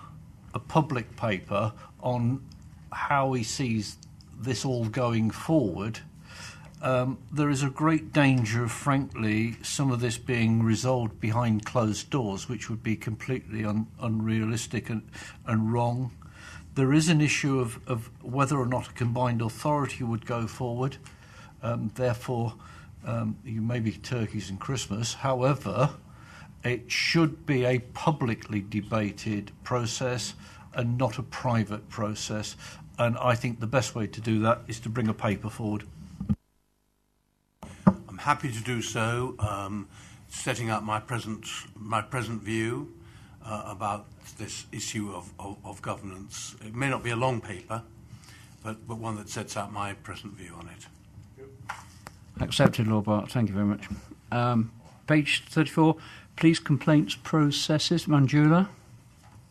a public paper, on how he sees this all going forward. There is a great danger of, frankly, some of this being resolved behind closed doors, which would be completely unrealistic and wrong. There is an issue of whether or not a combined authority would go forward. Therefore, you may be turkeys and Christmas. However, it should be a publicly debated process and not a private process. And I think the best way to do that is to bring a paper forward. I'm happy to do so, setting out my present view about this issue of governance. It may not be a long paper, but one that sets out my present view on it. Accepted, Lord Bart. Thank you very much. Page 34, police complaints processes. Manjula.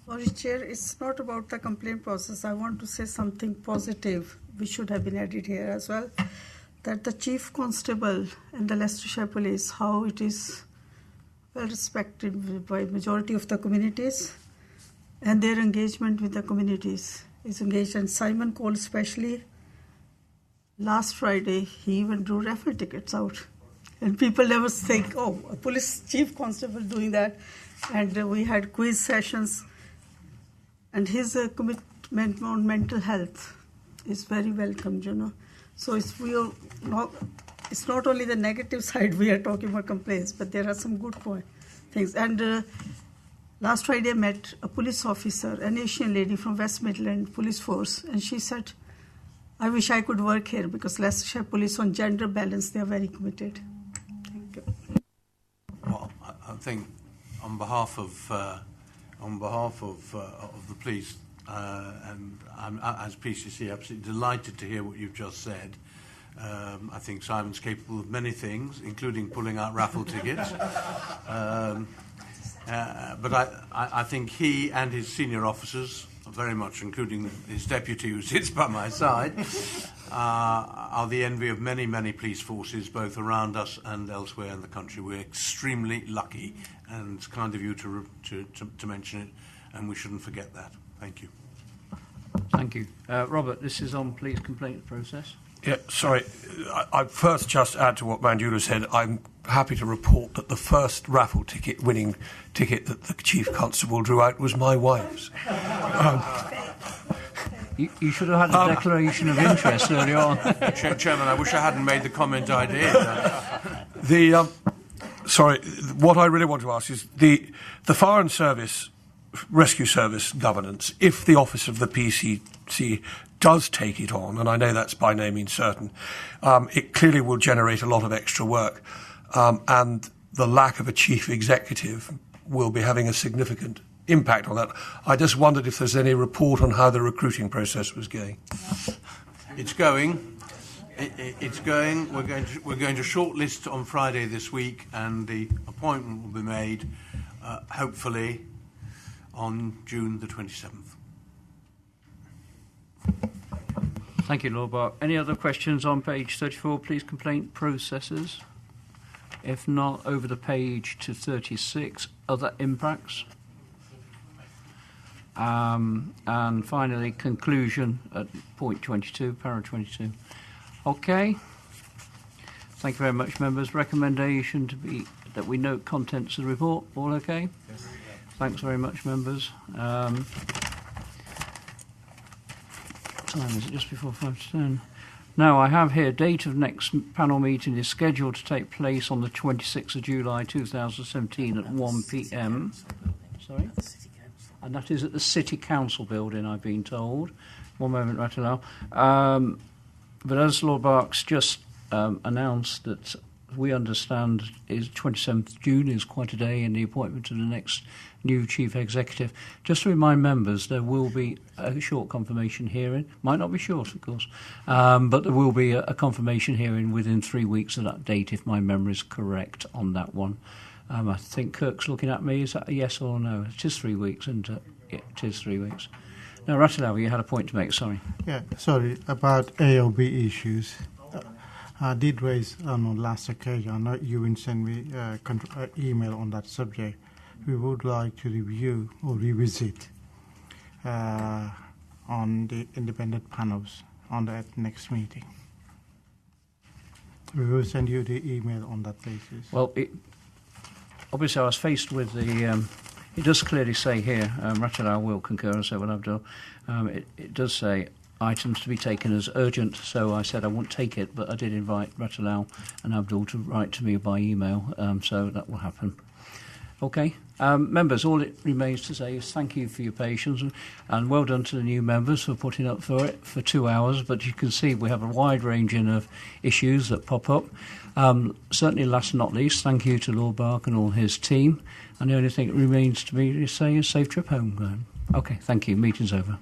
Sorry, Chair, it's not about the complaint process. I want to say something positive, which should have been added here as well, that the Chief Constable in the Leicestershire Police, how it is well respected by majority of the communities, and their engagement with the communities is engaged. And Simon Cole especially, last Friday, he even drew raffle tickets out. And people never think, oh, a police chief constable doing that. And we had quiz sessions. And his commitment on mental health is very welcome, you know. So it's not only the negative side we are talking about complaints, but there are some good things. And last Friday I met a police officer, an Asian lady from West Midland Police Force, and she said, I wish I could work here because Leicestershire Police on gender balance, they are very committed. Thank you. Well, I think on behalf of the police, and I'm, as PCC, absolutely delighted to hear what you've just said. I think Simon's capable of many things, including pulling out raffle tickets. But I think he and his senior officers, very much including his deputy who sits by my side, are the envy of many, many police forces, both around us and elsewhere in the country. We're extremely lucky, and it's kind of you to mention it, and we shouldn't forget that. Thank you. Thank you. Robert, this is on police complaint process. Yeah, sorry. I first just add to what Manjula said. I'm happy to report that the first raffle winning ticket that the Chief Constable drew out was my wife's. You should have had a declaration of interest early on. Chairman, I wish I hadn't made the comment I did. Sorry, what I really want to ask is the Fire and Rescue Service governance, if the Office of the PCC does take it on, and I know that's by no means certain, it clearly will generate a lot of extra work, and the lack of a chief executive will be having a significant impact on that. I just wondered if there's any report on how the recruiting process was going. It's going. It's going. We're going to shortlist on Friday this week, and the appointment will be made, hopefully, on June the 27th. Thank you, Lord Bart. Any other questions on page 34, please complaint processes? If not, over the page to 36, other impacts. And finally, conclusion at point 22, para 22. Okay. Thank you very much, members. Recommendation to be that we note contents of the report. All okay? Yes. Thanks very much, members. Time is it just before 5 to 10? Now I have here date of next panel meeting is scheduled to take place on the 26th of July 2017 at 1 p.m. Sorry? And that is at the City Council building, I've been told. One moment, Rattilal. But as Lord Barks just announced that we understand is 27th June is quite a day in the appointment of the next new chief executive. Just to remind members, there will be a short confirmation hearing. Might not be short, of course, but there will be a confirmation hearing within 3 weeks of that date, if my memory is correct on that one. I think Kirk's looking at me. Is that a yes or no? It is 3 weeks, isn't it? Yeah, it is 3 weeks. Now, Ratalawa, you had a point to make, sorry. Yeah, sorry, about AOB issues. I did raise on the last occasion, I know you will send me an email on that subject. We would like to review or revisit on the independent panels on that next meeting. We will send you the email on that basis. Well, obviously I was faced with the... it does clearly say here, Ratalawa will concur, and so will Abdul. It does say items to be taken as urgent, so I said I won't take it, but I did invite Ratalawa and Abdul to write to me by email, so that will happen. Okay. Members, all it remains to say is thank you for your patience, and well done to the new members for putting up for it for 2 hours, but you can see we have a wide ranging of issues that pop up. Certainly last but not least, thank you to Lord Bark and all his team, and the only thing that remains to me to say is safe trip home. Okay, thank you. Meeting's over.